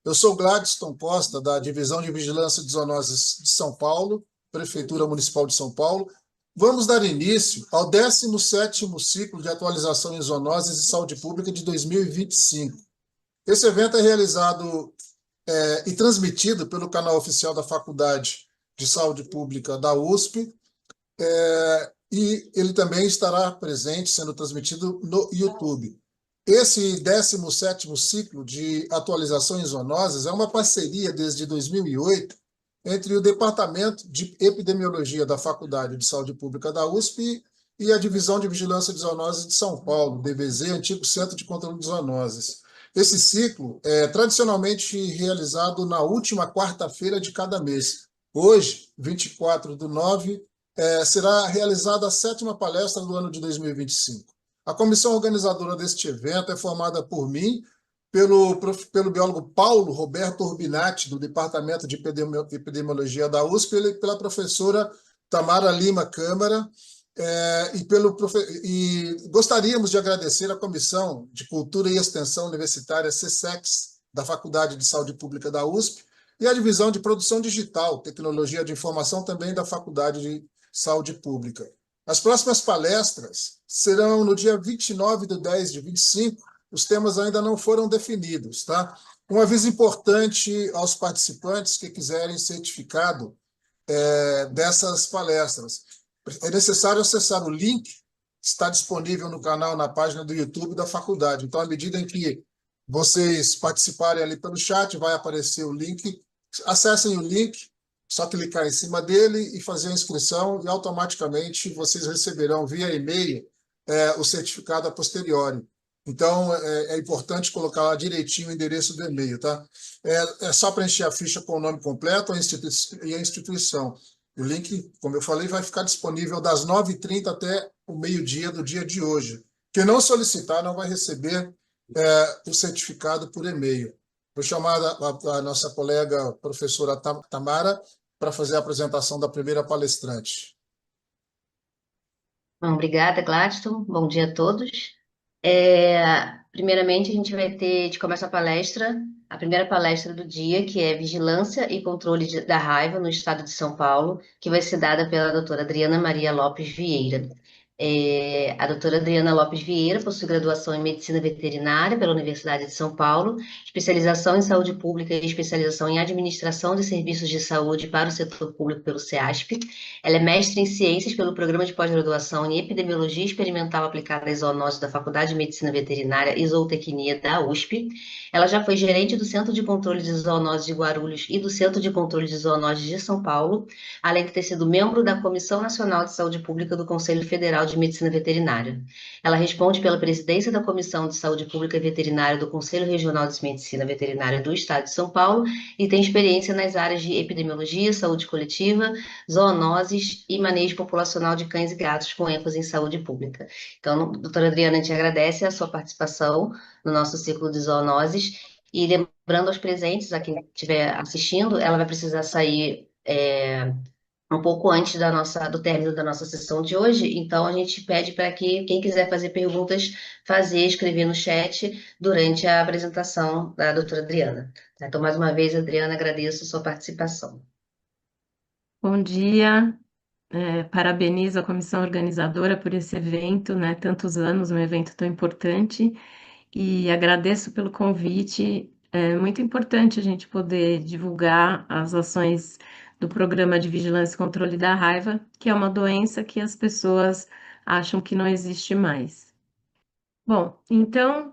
Eu sou Gladstone Costa, da Divisão de Vigilância de Zoonoses de São Paulo, Prefeitura Municipal de São Paulo. Vamos dar início ao 17º ciclo de atualização em zoonoses e saúde pública de 2025. Esse evento é realizado e transmitido pelo canal oficial da Faculdade de Saúde Pública da USP, e ele também estará presente, sendo transmitido no YouTube. Esse 17º ciclo de atualização em zoonoses é uma parceria desde 2008 entre o Departamento de Epidemiologia da Faculdade de Saúde Pública da USP e a Divisão de Vigilância de Zoonoses de São Paulo, DVZ, antigo Centro de Controle de Zoonoses. Esse ciclo é tradicionalmente realizado na última quarta-feira de cada mês. Hoje, 24/9, será realizada a 7ª palestra do ano de 2025. A comissão organizadora deste evento é formada por mim, pelo biólogo Paulo Roberto Urbinati, do Departamento de Epidemiologia da USP, e pela professora Tamara Lima Câmara, e gostaríamos de agradecer à Comissão de Cultura e Extensão Universitária, CSEX, da Faculdade de Saúde Pública da USP, e à Divisão de Produção Digital, Tecnologia de Informação, também da Faculdade de Saúde Pública. As próximas palestras serão no dia 29/10/25, os temas ainda não foram definidos, tá? Um aviso importante aos participantes que quiserem certificado dessas palestras. É necessário acessar o link que está disponível no canal, na página do YouTube da faculdade. Então, à medida em que vocês participarem ali pelo chat, vai aparecer o link. Acessem o link, só clicar em cima dele e fazer a inscrição, e automaticamente vocês receberão via e-mail o certificado a posteriori. Então, é importante colocar lá direitinho o endereço do e-mail, tá? É só preencher a ficha com o nome completo e a instituição. O link, como eu falei, vai ficar disponível das 9h30 até o meio-dia do dia de hoje. Quem não solicitar não vai receber o certificado por e-mail. Vou chamar a nossa colega professora Tamara para fazer a apresentação da primeira palestrante. Bom, obrigada, Gladstone. Bom dia a todos. Primeiramente, a gente vai ter, de começar a primeira palestra do dia, que é Vigilância e Controle da Raiva no Estado de São Paulo, que vai ser dada pela doutora Adriana Maria Lopes Vieira. A doutora Adriana Lopes Vieira possui graduação em Medicina Veterinária pela Universidade de São Paulo, especialização em Saúde Pública e especialização em Administração de Serviços de Saúde para o Setor Público pelo CEASP. Ela é mestre em Ciências pelo Programa de Pós-Graduação em Epidemiologia Experimental Aplicada às Zoonoses da Faculdade de Medicina Veterinária e Zootecnia da USP. Ela já foi gerente do Centro de Controle de Zoonoses de Guarulhos e do Centro de Controle de Zoonoses de São Paulo, além de ter sido membro da Comissão Nacional de Saúde Pública do Conselho Federal de Medicina Veterinária. Ela responde pela presidência da Comissão de Saúde Pública e Veterinária do Conselho Regional de Medicina Veterinária do Estado de São Paulo e tem experiência nas áreas de epidemiologia, saúde coletiva, zoonoses e manejo populacional de cães e gatos, com ênfase em saúde pública. Então, doutora Adriana, a gente agradece a sua participação no nosso ciclo de zoonoses e lembrando aos presentes, a quem estiver assistindo, ela vai precisar sair um pouco antes do término da nossa sessão de hoje, então a gente pede para que quem quiser fazer perguntas, escrever no chat durante a apresentação da doutora Adriana. Então, mais uma vez, Adriana, agradeço a sua participação. Bom dia, parabenizo a comissão organizadora por esse evento, né? Tantos anos, um evento tão importante, e agradeço pelo convite. É muito importante a gente poder divulgar as ações do Programa de Vigilância e Controle da Raiva, que é uma doença que as pessoas acham que não existe mais. Bom, então,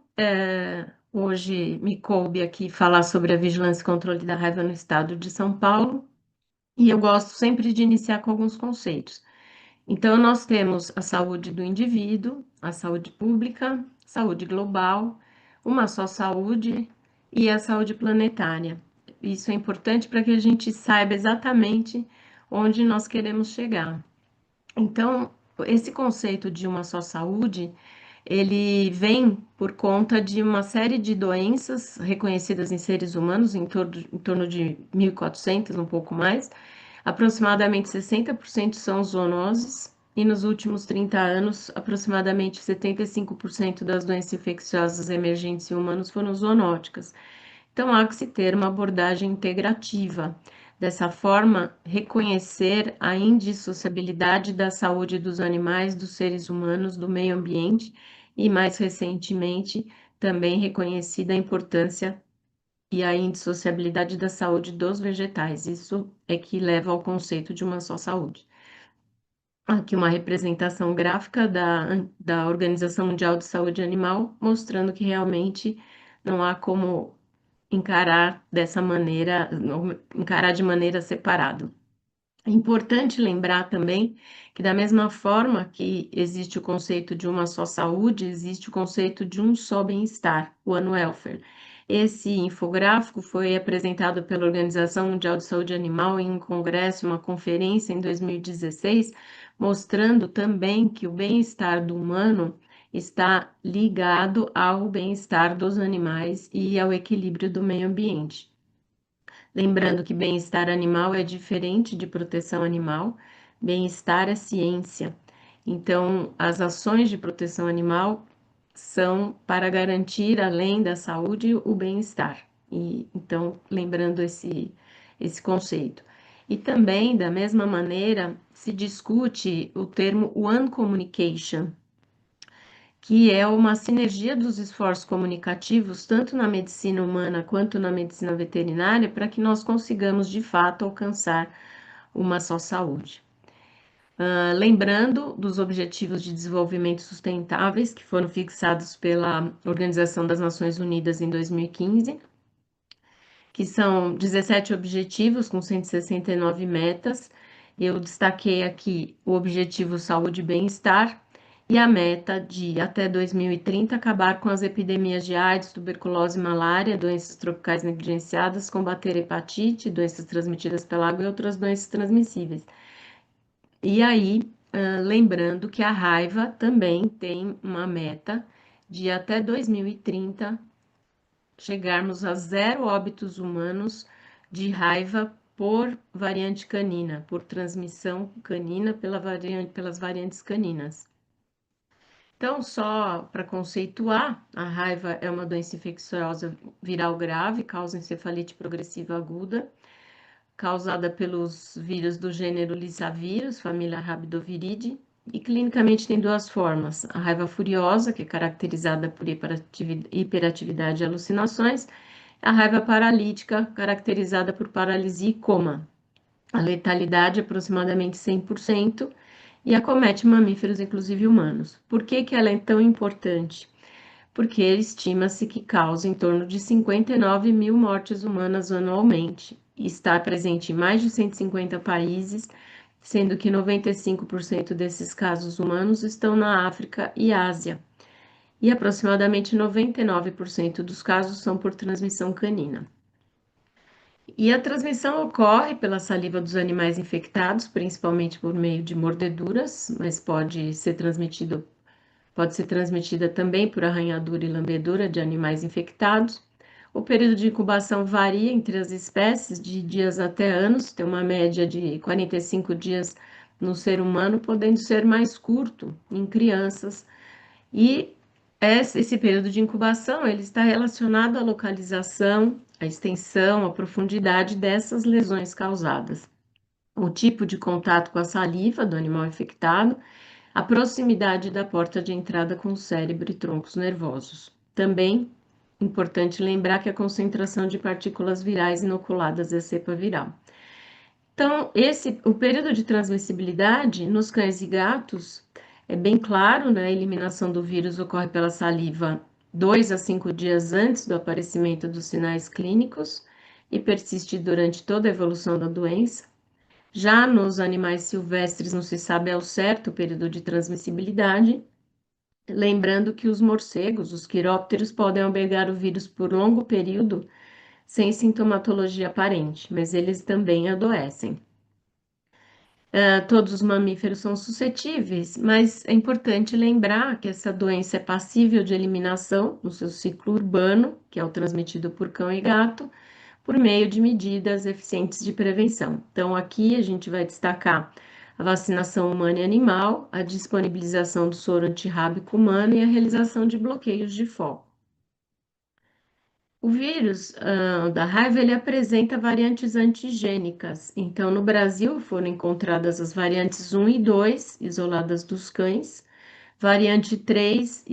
hoje me coube aqui falar sobre a vigilância e controle da raiva no estado de São Paulo, e eu gosto sempre de iniciar com alguns conceitos. Então, nós temos a saúde do indivíduo, a saúde pública, saúde global, uma só saúde e a saúde planetária. Isso é importante para que a gente saiba exatamente onde nós queremos chegar. Então, esse conceito de uma só saúde, ele vem por conta de uma série de doenças reconhecidas em seres humanos, em torno de 1.400, um pouco mais. Aproximadamente 60% são zoonoses, e nos últimos 30 anos, aproximadamente 75% das doenças infecciosas emergentes em humanos foram zoonóticas. Então, há que se ter uma abordagem integrativa. Dessa forma, reconhecer a indissociabilidade da saúde dos animais, dos seres humanos, do meio ambiente e, mais recentemente, também reconhecida a importância e a indissociabilidade da saúde dos vegetais. Isso é que leva ao conceito de uma só saúde. Aqui uma representação gráfica da Organização Mundial de Saúde Animal, mostrando que realmente não há como encarar dessa maneira, encarar de maneira separada. É importante lembrar também que, da mesma forma que existe o conceito de uma só saúde, existe o conceito de um só bem-estar, One Welfare. Esse infográfico foi apresentado pela Organização Mundial de Saúde Animal em um congresso, uma conferência em 2016, mostrando também que o bem-estar do humano está ligado ao bem-estar dos animais e ao equilíbrio do meio ambiente. Lembrando que bem-estar animal é diferente de proteção animal, bem-estar é ciência. Então, as ações de proteção animal são para garantir, além da saúde, o bem-estar. E então, lembrando esse conceito. E também, da mesma maneira, se discute o termo One Communication, que é uma sinergia dos esforços comunicativos, tanto na medicina humana quanto na medicina veterinária, para que nós consigamos, de fato, alcançar uma só saúde. Lembrando dos Objetivos de Desenvolvimento Sustentáveis, que foram fixados pela Organização das Nações Unidas em 2015, que são 17 objetivos com 169 metas. Eu destaquei aqui o objetivo saúde e bem-estar e a meta de, até 2030, acabar com as epidemias de AIDS, tuberculose e malária, doenças tropicais negligenciadas, combater hepatite, doenças transmitidas pela água e outras doenças transmissíveis. E aí, lembrando que a raiva também tem uma meta de, até 2030, chegarmos a 0 óbitos humanos de raiva por variante canina, por transmissão canina pelas variantes caninas. Então, só para conceituar, a raiva é uma doença infecciosa viral grave, causa encefalite progressiva aguda, causada pelos vírus do gênero Lyssavirus, família Rhabdoviridae, e clinicamente tem duas formas: a raiva furiosa, que é caracterizada por hiperatividade e alucinações, a raiva paralítica, caracterizada por paralisia e coma. A letalidade é aproximadamente 100% e acomete mamíferos, inclusive humanos. Por que que ela é tão importante? Porque estima-se que causa em torno de 59 mil mortes humanas anualmente e está presente em mais de 150 países, sendo que 95% desses casos humanos estão na África e Ásia. E aproximadamente 99% dos casos são por transmissão canina. E a transmissão ocorre pela saliva dos animais infectados, principalmente por meio de mordeduras, mas pode ser transmitida também por arranhadura e lambedura de animais infectados. O período de incubação varia entre as espécies, de dias até anos, tem uma média de 45 dias no ser humano, podendo ser mais curto em crianças. E esse período de incubação ele está relacionado à localização, à extensão, à profundidade dessas lesões causadas. O tipo de contato com a saliva do animal infectado, a proximidade da porta de entrada com o cérebro e troncos nervosos. Também importante lembrar que a concentração de partículas virais inoculadas é cepa viral. Então, o período de transmissibilidade nos cães e gatos é bem claro, né? A eliminação do vírus ocorre pela saliva 2 a 5 dias antes do aparecimento dos sinais clínicos e persiste durante toda a evolução da doença. Já nos animais silvestres não se sabe ao certo o período de transmissibilidade, lembrando que os morcegos, os quirópteros, podem albergar o vírus por longo período sem sintomatologia aparente, mas eles também adoecem. Todos os mamíferos são suscetíveis, mas é importante lembrar que essa doença é passível de eliminação no seu ciclo urbano, que é o transmitido por cão e gato, por meio de medidas eficientes de prevenção. Então, aqui a gente vai destacar a vacinação humana e animal, a disponibilização do soro antirrábico humano e a realização de bloqueios de foco. O vírus da raiva ele apresenta variantes antigênicas. Então, no Brasil foram encontradas as variantes 1 e 2, isoladas dos cães, variante 3,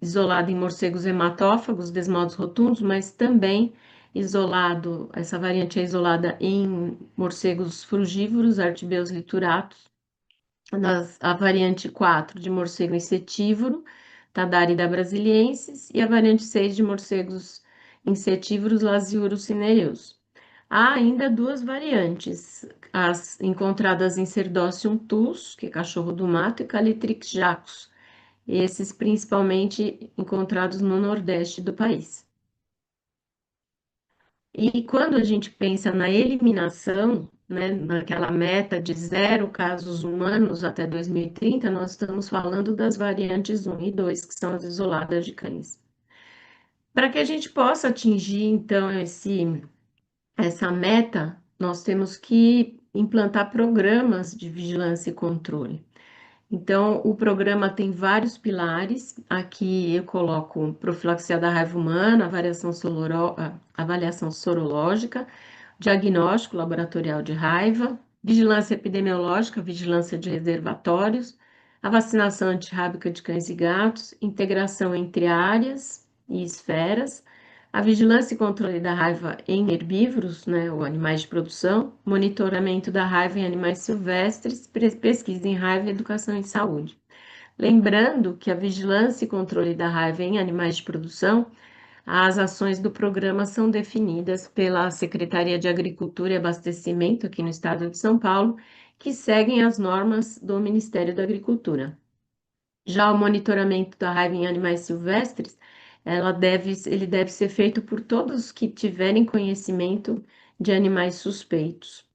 isolada em morcegos hematófagos, desmodos rotundos, mas também isolado, essa variante é isolada em morcegos frugívoros, Artibeus lituratus, a variante 4 de morcego insetívoro, Tadarida brasiliensis, e a variante 6 de morcegos insetívoros, Lasiurus cinereus. Há ainda duas variantes, as encontradas em Cerdócium tus, que é cachorro do mato, e Calitrix jacus, esses principalmente encontrados no nordeste do país. E quando a gente pensa na eliminação, né, naquela meta de 0 casos humanos até 2030, nós estamos falando das variantes 1 e 2, que são as isoladas de cães. Para que a gente possa atingir, então, essa meta, nós temos que implantar programas de vigilância e controle. Então, o programa tem vários pilares. Aqui eu coloco profilaxia da raiva humana, avaliação sorológica, diagnóstico laboratorial de raiva, vigilância epidemiológica, vigilância de reservatórios, a vacinação antirrábica de cães e gatos, integração entre áreas e esferas, a vigilância e controle da raiva em herbívoros, né, ou animais de produção, monitoramento da raiva em animais silvestres, pesquisa em raiva e educação em saúde. Lembrando que a vigilância e controle da raiva em animais de produção, as ações do programa são definidas pela Secretaria de Agricultura e Abastecimento aqui no estado de São Paulo, que seguem as normas do Ministério da Agricultura. Já o monitoramento da raiva em animais silvestres, ele deve ser feito por todos que tiverem conhecimento de animais suspeitos.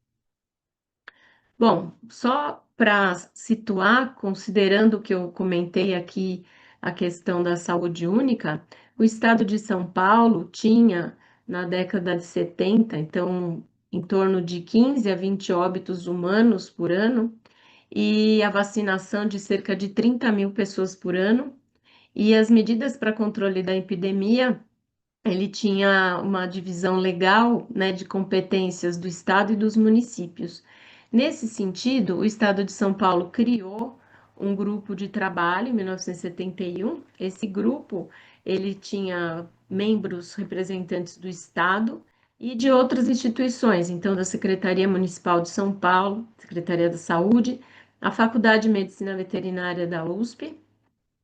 Bom, só para situar, considerando que eu comentei aqui a questão da saúde única, o estado de São Paulo tinha, na década de 70, então, em torno de 15 a 20 óbitos humanos por ano, e a vacinação de cerca de 30 mil pessoas por ano, e as medidas para controle da epidemia, ele tinha uma divisão legal, né, de competências do Estado e dos municípios. Nesse sentido, o Estado de São Paulo criou um grupo de trabalho em 1971. Esse grupo, ele tinha membros representantes do Estado e de outras instituições, então da Secretaria Municipal de São Paulo, Secretaria da Saúde, a Faculdade de Medicina Veterinária da USP,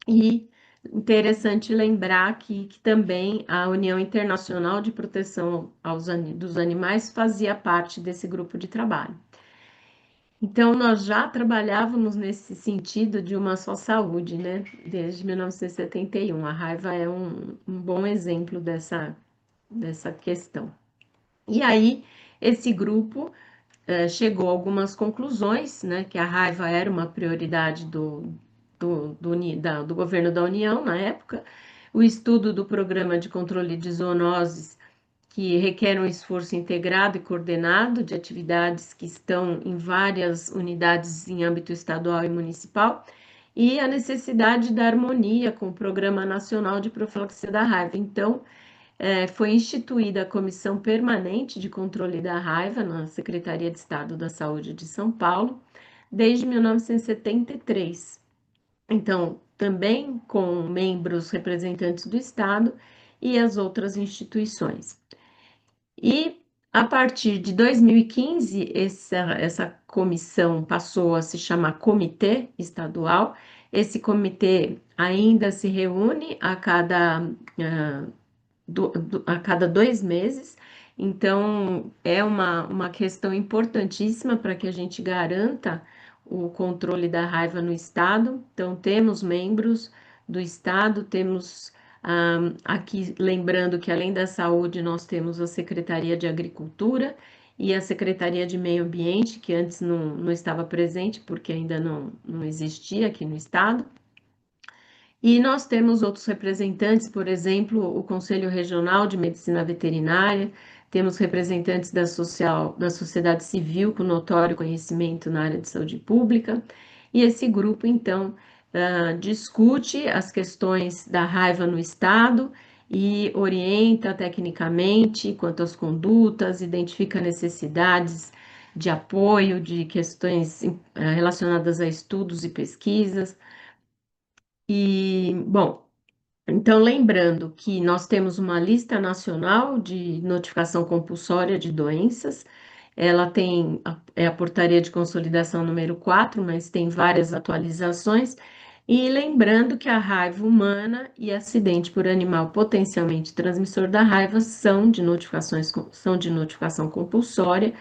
e interessante lembrar que também a União Internacional de Proteção dos Animais fazia parte desse grupo de trabalho. Então, nós já trabalhávamos nesse sentido de uma só saúde, né? Desde 1971. A raiva é um bom exemplo dessa questão. E aí, esse grupo chegou a algumas conclusões, né? Que a raiva era uma prioridade do governo da União na época, o estudo do programa de controle de zoonoses, que requer um esforço integrado e coordenado de atividades que estão em várias unidades em âmbito estadual e municipal, e a necessidade da harmonia com o Programa Nacional de Profilaxia da Raiva. Então, foi instituída a Comissão Permanente de Controle da Raiva na Secretaria de Estado da Saúde de São Paulo, desde 1973. Então, também com membros representantes do Estado e as outras instituições. E a partir de 2015, essa comissão passou a se chamar Comitê Estadual. Esse comitê ainda se reúne a cada 2 meses, então é uma questão importantíssima para que a gente garanta o controle da raiva no Estado. Então, temos membros do Estado, temos aqui, lembrando que além da saúde, nós temos a Secretaria de Agricultura e a Secretaria de Meio Ambiente, que antes não estava presente, porque ainda não existia aqui no Estado. E nós temos outros representantes, por exemplo, o Conselho Regional de Medicina Veterinária, temos representantes da sociedade civil com notório conhecimento na área de saúde pública, e esse grupo, então, discute as questões da raiva no Estado e orienta tecnicamente quanto às condutas, identifica necessidades de apoio, de questões relacionadas a estudos e pesquisas. E, bom, então, lembrando que nós temos uma lista nacional de notificação compulsória de doenças, ela tem, é a portaria de consolidação número 4, mas tem várias atualizações, e lembrando que a raiva humana e acidente por animal potencialmente transmissor da raiva são de notificação compulsória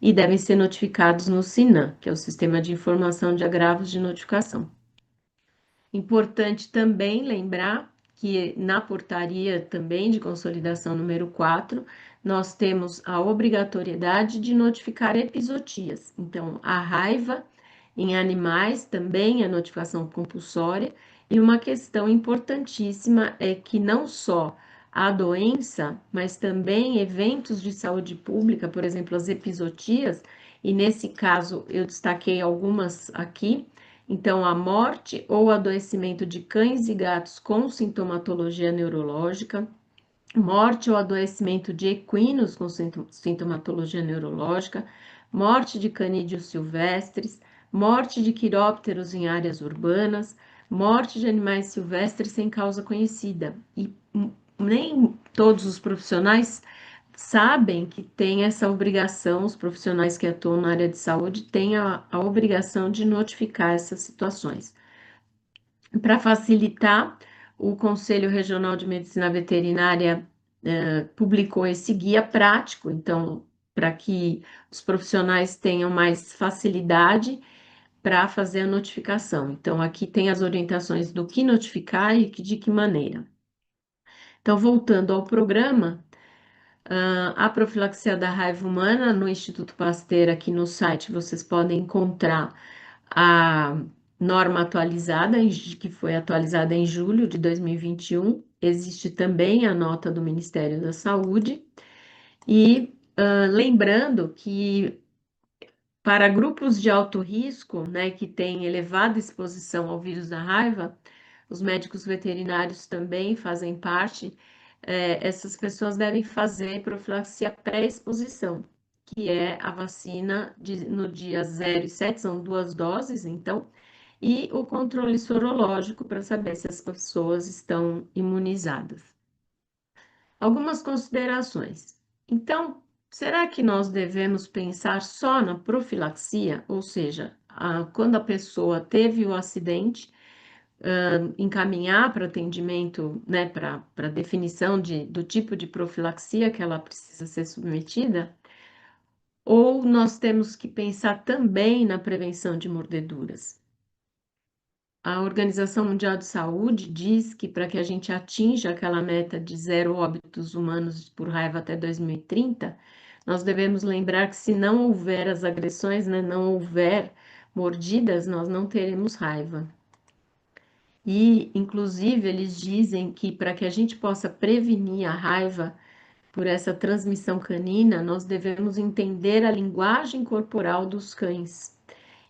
e devem ser notificados no SINAM, que é o Sistema de Informação de Agravos de Notificação. Importante também lembrar que na portaria também de consolidação número 4, nós temos a obrigatoriedade de notificar epizootias. Então, a raiva em animais também é notificação compulsória, e uma questão importantíssima é que não só a doença, mas também eventos de saúde pública, por exemplo, as epizootias, e nesse caso eu destaquei algumas aqui. Então, a morte ou adoecimento de cães e gatos com sintomatologia neurológica, morte ou adoecimento de equinos com sintomatologia neurológica, morte de canídeos silvestres, morte de quirópteros em áreas urbanas, morte de animais silvestres sem causa conhecida. E nem todos os profissionais sabem que tem essa obrigação, os profissionais que atuam na área de saúde têm a obrigação de notificar essas situações. Para facilitar, o Conselho Regional de Medicina Veterinária publicou esse guia prático, então, para que os profissionais tenham mais facilidade para fazer a notificação. Então, aqui tem as orientações do que notificar e de que maneira. Então, voltando ao programa, a profilaxia da raiva humana no Instituto Pasteur, aqui no site, vocês podem encontrar a norma atualizada, que foi atualizada em julho de 2021. Existe também a nota do Ministério da Saúde. E lembrando que para grupos de alto risco, né, que têm elevada exposição ao vírus da raiva, os médicos veterinários também fazem parte. Essas pessoas devem fazer profilaxia pré-exposição, que é a vacina no dia 0 e 7, são 2 doses, então, e o controle sorológico para saber se as pessoas estão imunizadas. Algumas considerações. Então, será que nós devemos pensar só na profilaxia, ou seja, quando a pessoa teve o acidente, encaminhar para atendimento, né, para definição do tipo de profilaxia que ela precisa ser submetida? Ou nós temos que pensar também na prevenção de mordeduras? A Organização Mundial de Saúde diz que para que a gente atinja aquela meta de 0 óbitos humanos por raiva até 2030, nós devemos lembrar que se não houver as agressões, né, não houver mordidas, nós não teremos raiva. E, inclusive, eles dizem que para que a gente possa prevenir a raiva por essa transmissão canina, nós devemos entender a linguagem corporal dos cães.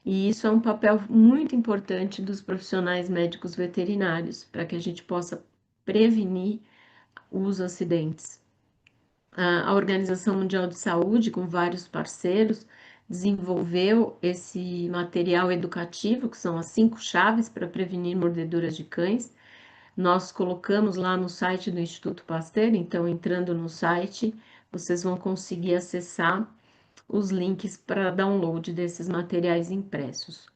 E isso é um papel muito importante dos profissionais médicos veterinários, para que a gente possa prevenir os acidentes. A Organização Mundial de Saúde, com vários parceiros, desenvolveu esse material educativo, que são as 5 chaves para prevenir mordeduras de cães. Nós colocamos lá no site do Instituto Pasteur, então entrando no site, vocês vão conseguir acessar os links para download desses materiais impressos.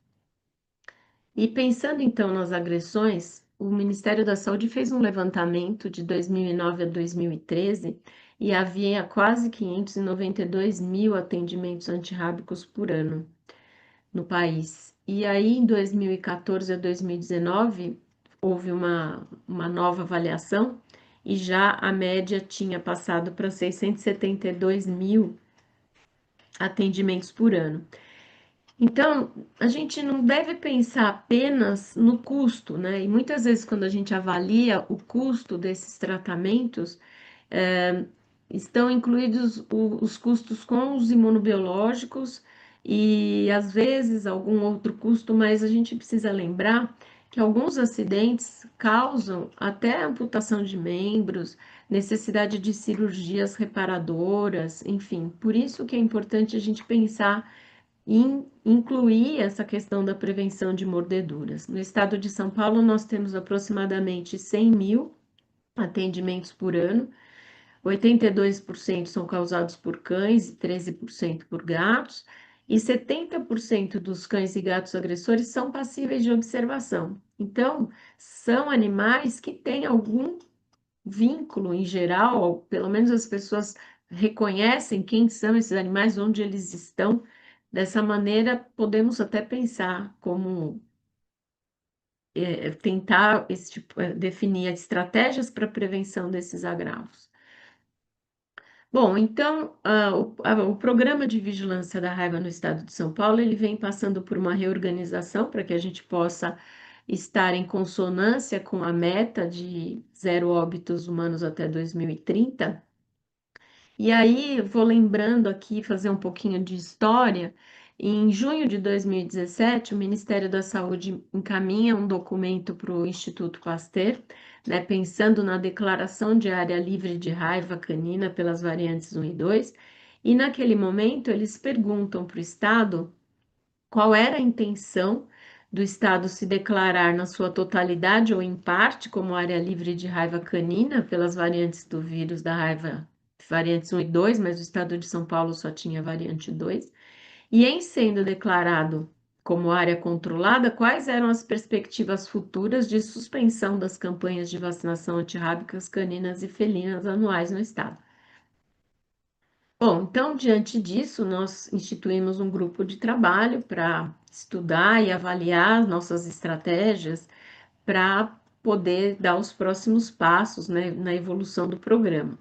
E pensando então nas agressões, o Ministério da Saúde fez um levantamento de 2009 a 2013 e havia quase 592 mil atendimentos antirrábicos por ano no país. E aí, em 2014 a 2019, houve uma nova avaliação e já a média tinha passado para 672 mil atendimentos por ano. Então, a gente não deve pensar apenas no custo, né? E muitas vezes, quando a gente avalia o custo desses tratamentos, estão incluídos os custos com os imunobiológicos e, às vezes, algum outro custo, mas a gente precisa lembrar que alguns acidentes causam até amputação de membros, necessidade de cirurgias reparadoras, enfim. Por isso que é importante a gente pensar em incluir essa questão da prevenção de mordeduras. No estado de São Paulo, nós temos aproximadamente 100 mil atendimentos por ano, 82% são causados por cães e 13% por gatos, e 70% dos cães e gatos agressores são passíveis de observação. Então, são animais que têm algum vínculo em geral, ou pelo menos as pessoas reconhecem quem são esses animais, onde eles estão. Dessa maneira, podemos até pensar como tentar definir estratégias para prevenção desses agravos. Bom, então, o programa de vigilância da raiva no estado de São Paulo, ele vem passando por uma reorganização para que a gente possa estar em consonância com a meta de 0 óbitos humanos até 2030. E aí, vou lembrando aqui, fazer um pouquinho de história. Em junho de 2017, o Ministério da Saúde encaminha um documento para o Instituto Pasteur, né, pensando na declaração de área livre de raiva canina pelas variantes 1 e 2, e naquele momento eles perguntam para o Estado qual era a intenção do Estado se declarar na sua totalidade ou em parte como área livre de raiva canina pelas variantes do vírus da raiva, variantes 1 e 2, mas o Estado de São Paulo só tinha variante 2, e em sendo declarado como área controlada, quais eram as perspectivas futuras de suspensão das campanhas de vacinação antirrábicas caninas e felinas anuais no Estado. Bom, então, diante disso, nós instituímos um grupo de trabalho para estudar e avaliar nossas estratégias para poder dar os próximos passos, né, na evolução do programa.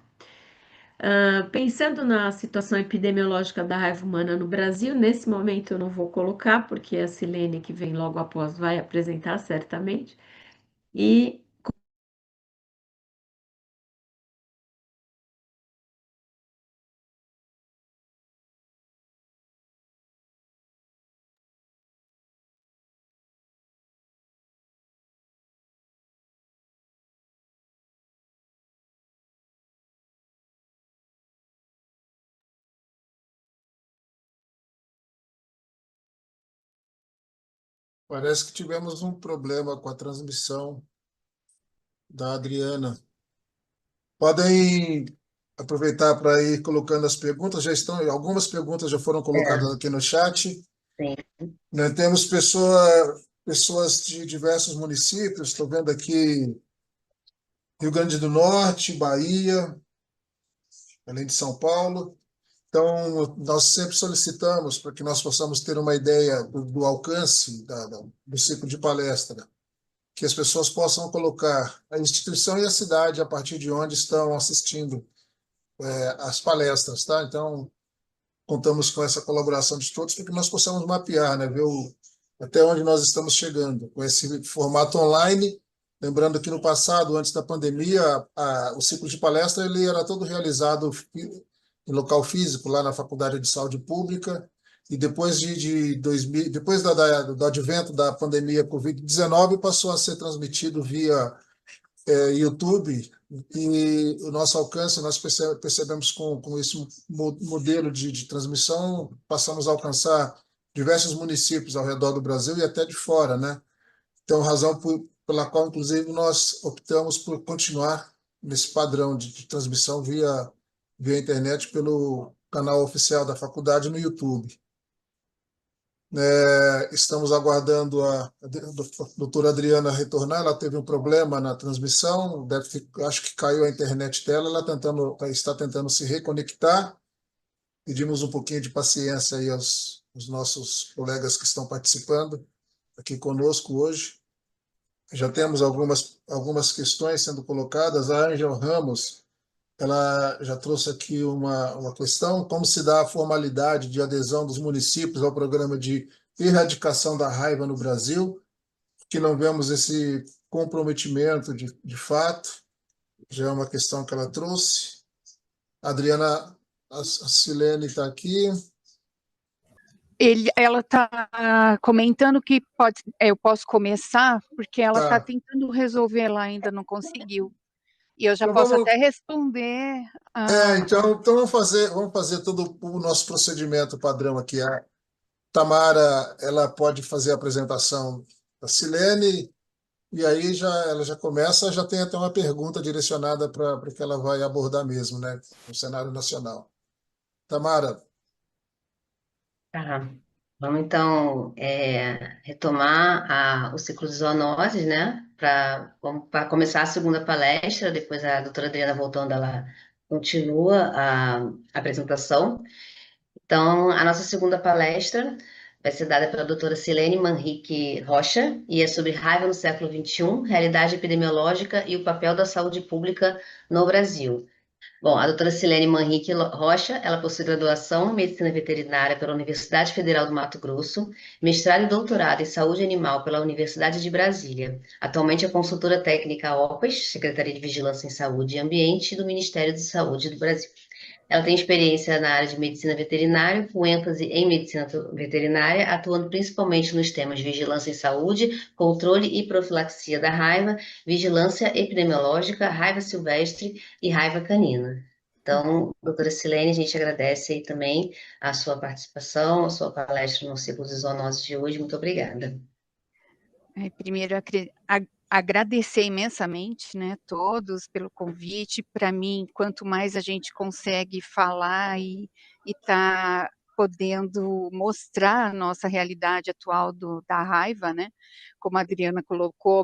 Pensando na situação epidemiológica da raiva humana no Brasil, nesse momento eu não vou colocar, porque a Silene, que vem logo após, vai apresentar certamente, e Parece que tivemos um problema com a transmissão da Adriana. Podem aproveitar para ir colocando as perguntas. Algumas perguntas já foram colocadas aqui no chat. Sim. Nós temos pessoas de diversos municípios. Estou vendo aqui Rio Grande do Norte, Bahia, além de São Paulo. Então, nós sempre solicitamos para que nós possamos ter uma ideia do alcance do ciclo de palestra, que as pessoas possam colocar a instituição e a cidade a partir de onde estão assistindo as palestras, tá? Então, contamos com essa colaboração de todos para que nós possamos mapear, né, ver até onde nós estamos chegando com esse formato online. Lembrando que no passado, antes da pandemia, o ciclo de palestra ele era todo realizado em local físico, lá na Faculdade de Saúde Pública, e depois depois do advento da pandemia Covid-19, passou a ser transmitido via YouTube, e o nosso alcance, nós percebemos com esse modelo de transmissão, passamos a alcançar diversos municípios ao redor do Brasil e até de fora, né? Então, razão pela qual, inclusive, nós optamos por continuar nesse padrão de transmissão via internet pelo canal oficial da faculdade no YouTube. Estamos aguardando a doutora Adriana retornar. Ela teve um problema na transmissão, acho que caiu a internet dela. Ela está tentando se reconectar. Pedimos um pouquinho de paciência aí aos nossos colegas que estão participando aqui conosco hoje. Já temos algumas questões sendo colocadas. A Ângela Ramos, ela já trouxe aqui uma questão: como se dá a formalidade de adesão dos municípios ao programa de erradicação da raiva no Brasil, que não vemos esse comprometimento de fato. Já é uma questão que ela trouxe. A Adriana, a Silene está aqui. Ela está comentando que eu posso começar, porque ela está Tá. tentando resolver, ela ainda não conseguiu. E eu já Então posso vamos, até responder. então vamos fazer todo o nosso procedimento padrão aqui. A Tamara, ela pode fazer a apresentação da Silene, e aí ela já começa, já tem até uma pergunta direcionada para o que ela vai abordar mesmo, né, no cenário nacional. Tamara, Tá. Vamos então retomar o ciclo de zoonoses, né? Para começar a segunda palestra, depois a doutora Adriana voltando, ela continua a apresentação. Então, a nossa segunda palestra vai ser dada pela doutora Silene Manrique Rocha e é sobre raiva no século XXI, realidade epidemiológica e o papel da saúde pública no Brasil. Bom, a doutora Silene Manrique Rocha, ela possui graduação em Medicina Veterinária pela Universidade Federal do Mato Grosso, mestrado e doutorado em Saúde Animal pela Universidade de Brasília. Atualmente é consultora técnica OPAS, Secretaria de Vigilância em Saúde e Ambiente do Ministério de Saúde do Brasil. Ela tem experiência na área de medicina veterinária, com ênfase em medicina veterinária, atuando principalmente nos temas de vigilância em saúde, controle e profilaxia da raiva, vigilância epidemiológica, raiva silvestre e raiva canina. Então, doutora Silene, a gente agradece aí também a sua participação, a sua palestra no ciclo de zoonoses de hoje. Muito obrigada. Primeiro, agradecer imensamente, né, todos pelo convite. Para mim, quanto mais a gente consegue falar e tá podendo mostrar a nossa realidade atual da raiva, né, como a Adriana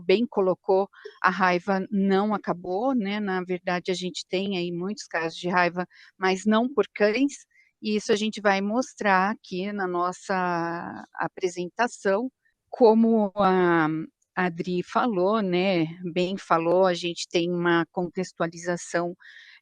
bem colocou, a raiva não acabou, né, na verdade a gente tem aí muitos casos de raiva, mas não por cães, e isso a gente vai mostrar aqui na nossa apresentação, como a Adri falou, né, bem falou, a gente tem uma contextualização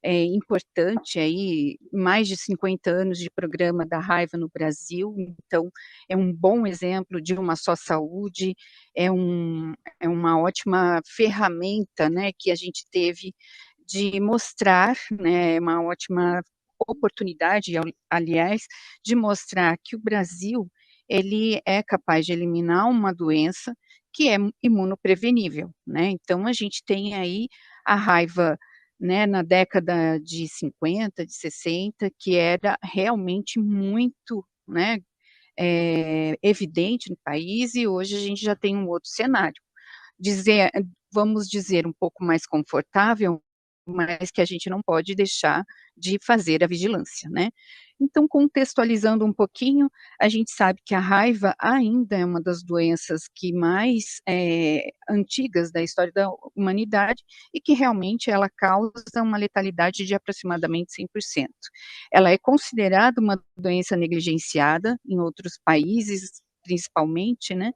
importante aí, mais de 50 anos de programa da raiva no Brasil, então é um bom exemplo de uma só saúde, é uma ótima ferramenta, né, que a gente teve de mostrar, né, uma ótima oportunidade, aliás, de mostrar que o Brasil ele é capaz de eliminar uma doença que é imunoprevenível, né? Então, a gente tem aí a raiva, né, na década de 50, de 60, que era realmente muito, né, evidente no país, e hoje a gente já tem um outro cenário. Vamos dizer, um pouco mais confortável, mas que a gente não pode deixar de fazer a vigilância, né? Então, contextualizando um pouquinho, a gente sabe que a raiva ainda é uma das doenças que mais antigas da história da humanidade e que realmente ela causa uma letalidade de aproximadamente 100%. Ela é considerada uma doença negligenciada em outros países, principalmente, né?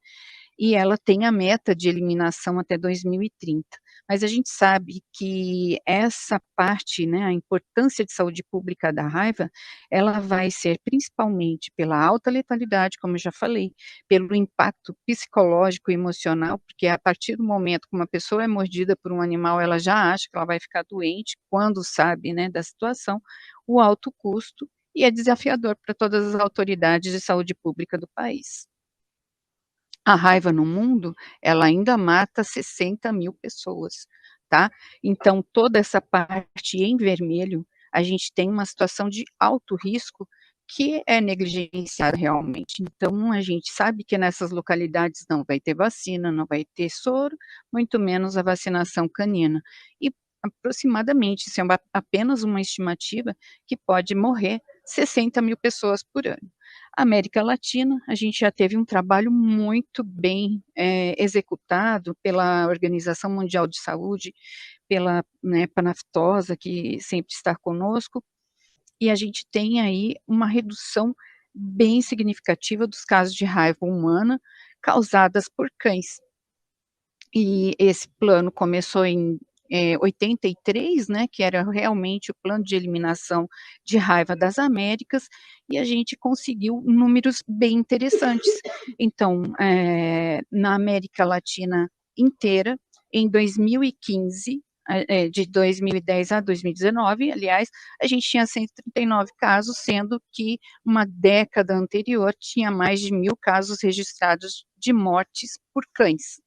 E ela tem a meta de eliminação até 2030. Mas a gente sabe que essa parte, né, a importância de saúde pública da raiva, ela vai ser principalmente pela alta letalidade, como eu já falei, pelo impacto psicológico e emocional, porque a partir do momento que uma pessoa é mordida por um animal, ela já acha que ela vai ficar doente, quando sabe, né, da situação, o alto custo, e é desafiador para todas as autoridades de saúde pública do país. A raiva no mundo, ela ainda mata 60.000 pessoas, tá? Então, toda essa parte em vermelho, a gente tem uma situação de alto risco que é negligenciada realmente. Então, a gente sabe que nessas localidades não vai ter vacina, não vai ter soro, muito menos a vacinação canina. E aproximadamente, isso é apenas uma estimativa, que pode morrer 60.000 pessoas por ano. América Latina, a gente já teve um trabalho muito bem executado pela Organização Mundial de Saúde, pela, né, Panaftosa, que sempre está conosco, e a gente tem aí uma redução bem significativa dos casos de raiva humana causadas por cães. E esse plano começou em 83, né, que era realmente o plano de eliminação de raiva das Américas, e a gente conseguiu números bem interessantes. Então, na América Latina inteira, em 2015, de 2010 a 2019, aliás, a gente tinha 139 casos, sendo que uma década anterior tinha mais de 1.000 casos registrados de mortes por cães,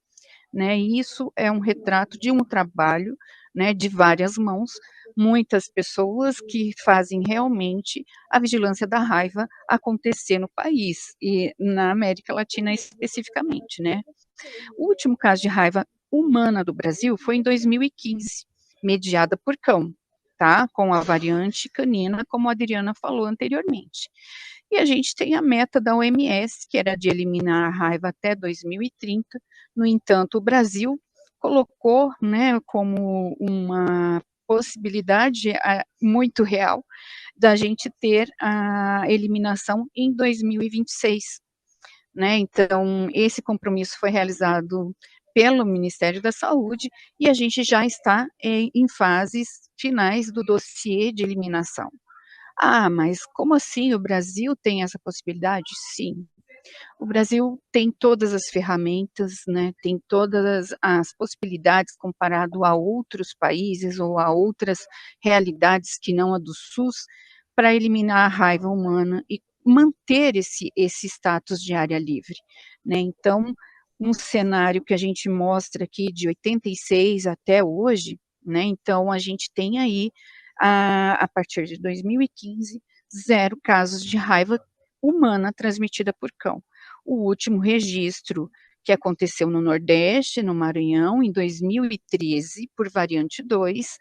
né? E isso é um retrato de um trabalho, né, de várias mãos, muitas pessoas que fazem realmente a vigilância da raiva acontecer no país, e na América Latina especificamente, né? O último caso de raiva humana do Brasil foi em 2015, mediada por cão, tá? Com a variante canina, como a Adriana falou anteriormente. E a gente tem a meta da OMS, que era de eliminar a raiva até 2030. No entanto, o Brasil colocou, né, como uma possibilidade muito real da gente ter a eliminação em 2026. Né? Então, esse compromisso foi realizado pelo Ministério da Saúde e a gente já está em fases finais do dossiê de eliminação. Ah, mas como assim? O Brasil tem essa possibilidade? Sim. O Brasil tem todas as ferramentas, né, tem todas as possibilidades comparado a outros países ou a outras realidades que não a do SUS, para eliminar a raiva humana e manter esse status de área livre, né? Então, um cenário que a gente mostra aqui de 86 até hoje, né? Então, a gente tem aí, a partir de 2015, 0 casos de raiva humana transmitida por cão. O último registro que aconteceu no Nordeste, no Maranhão, em 2013, por variante 2,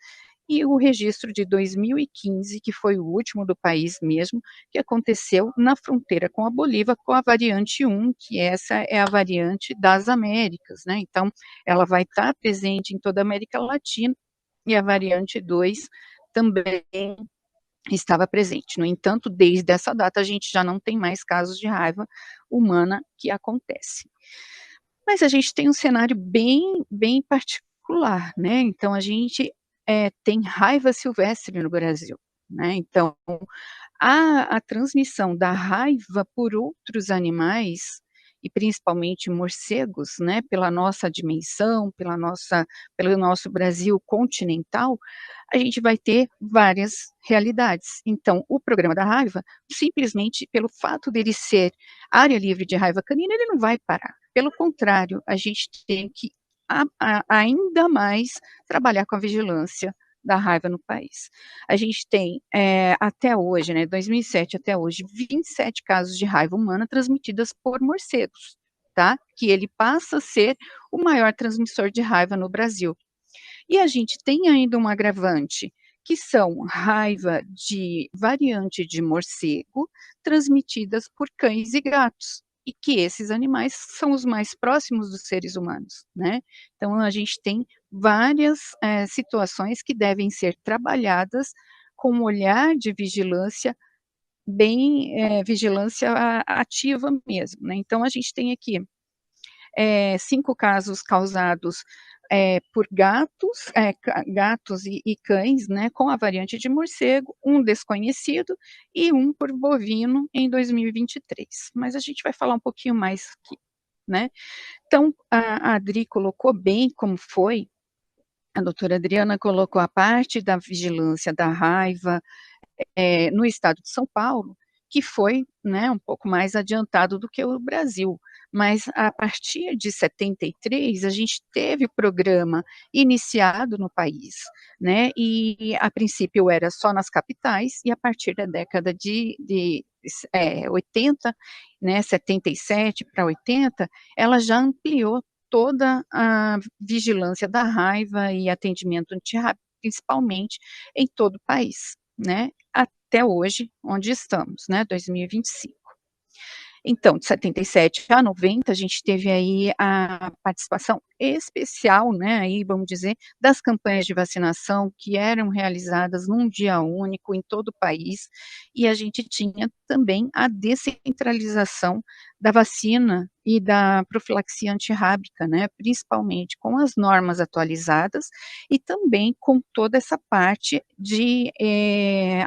e o registro de 2015, que foi o último do país mesmo, que aconteceu na fronteira com a Bolívia, com a variante 1, que essa é a variante das Américas, né? Então, ela vai estar presente em toda a América Latina, e a variante 2 também estava presente. No entanto, desde essa data, a gente já não tem mais casos de raiva humana que acontecem. Mas a gente tem um cenário bem particular, né? Então, a gente tem raiva silvestre no Brasil, né? Então, a transmissão da raiva por outros animais, e principalmente morcegos, né, pela nossa dimensão, pelo nosso Brasil continental, a gente vai ter várias realidades. Então, o programa da raiva, simplesmente pelo fato dele ser área livre de raiva canina, ele não vai parar. Pelo contrário, a gente tem que ainda mais trabalhar com a vigilância da raiva no país. A gente tem, até hoje, né, 2007 até hoje, 27 casos de raiva humana transmitidas por morcegos, tá? Que ele passa a ser o maior transmissor de raiva no Brasil. E a gente tem ainda um agravante, que são raiva de variante de morcego transmitidas por cães e gatos, e que esses animais são os mais próximos dos seres humanos, né? Então, a gente tem várias situações que devem ser trabalhadas com um olhar de vigilância vigilância ativa mesmo, né? Então, a gente tem aqui 5 casos causados por gatos e cães, né, com a variante de morcego, um desconhecido e um por bovino em 2023. Mas a gente vai falar um pouquinho mais aqui, né? Então, a Adri colocou bem como foi, a doutora Adriana colocou a parte da vigilância da raiva, no estado de São Paulo, que foi, né, um pouco mais adiantado do que o Brasil. Mas a partir de 73, a gente teve o programa iniciado no país, né, e a princípio era só nas capitais, e a partir da década de 80, né, 77 para 80, ela já ampliou toda a vigilância da raiva e atendimento antirrábico, principalmente em todo o país, né, até hoje, onde estamos, né, 2025. Então, de 77 a 90, a gente teve aí a participação especial, né, aí vamos dizer, das campanhas de vacinação que eram realizadas num dia único em todo o país, e a gente tinha também a descentralização da vacina e da profilaxia antirrábica, né, principalmente com as normas atualizadas e também com toda essa parte de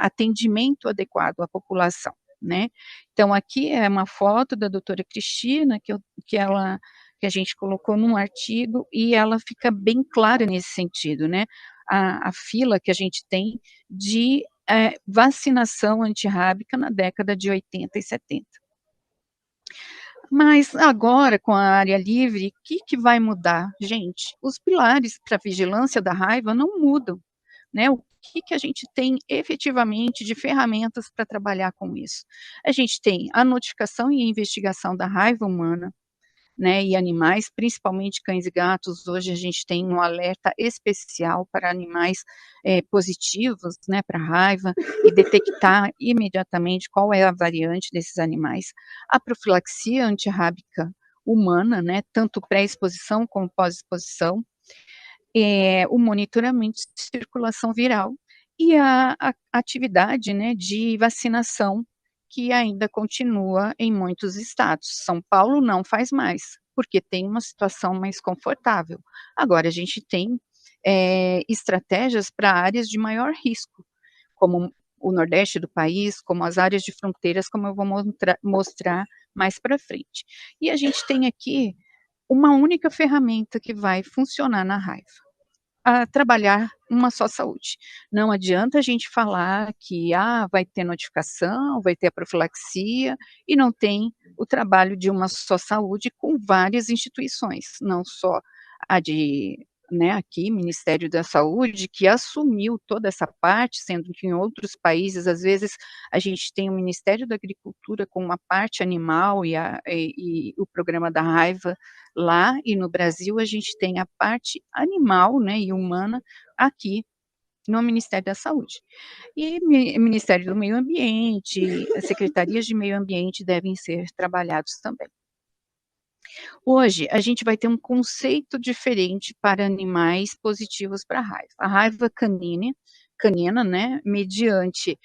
atendimento adequado à população, né. Então, aqui é uma foto da doutora Cristina, que a gente colocou num artigo, e ela fica bem clara nesse sentido, né. a fila que a gente tem de vacinação antirrábica na década de 80 e 70. Mas agora, com a área livre, o que vai mudar? Gente, os pilares para a vigilância da raiva não mudam, né? O que a gente tem efetivamente de ferramentas para trabalhar com isso? A gente tem a notificação e a investigação da raiva humana, né, e animais, principalmente cães e gatos. Hoje a gente tem um alerta especial para animais positivos, né, para raiva, e detectar imediatamente qual é a variante desses animais. A profilaxia antirrábica humana, né, tanto pré-exposição como pós-exposição, o monitoramento de circulação viral e a atividade, né, de vacinação, que ainda continua em muitos estados. São Paulo não faz mais, porque tem uma situação mais confortável. Agora, a gente tem estratégias para áreas de maior risco, como o Nordeste do país, como as áreas de fronteiras, como eu vou mostrar mais para frente. E a gente tem aqui uma única ferramenta que vai funcionar na raiva: a trabalhar uma só saúde. Não adianta a gente falar que vai ter notificação, vai ter a profilaxia, e não tem o trabalho de uma só saúde com várias instituições, não só a de, né, aqui, Ministério da Saúde, que assumiu toda essa parte, sendo que em outros países, às vezes, a gente tem o Ministério da Agricultura com uma parte animal e o programa da raiva lá, e no Brasil a gente tem a parte animal, né, e humana aqui no Ministério da Saúde. E Ministério do Meio Ambiente, as secretarias de meio ambiente devem ser trabalhados também. Hoje, a gente vai ter um conceito diferente para animais positivos para a raiva. A raiva canina, né, mediante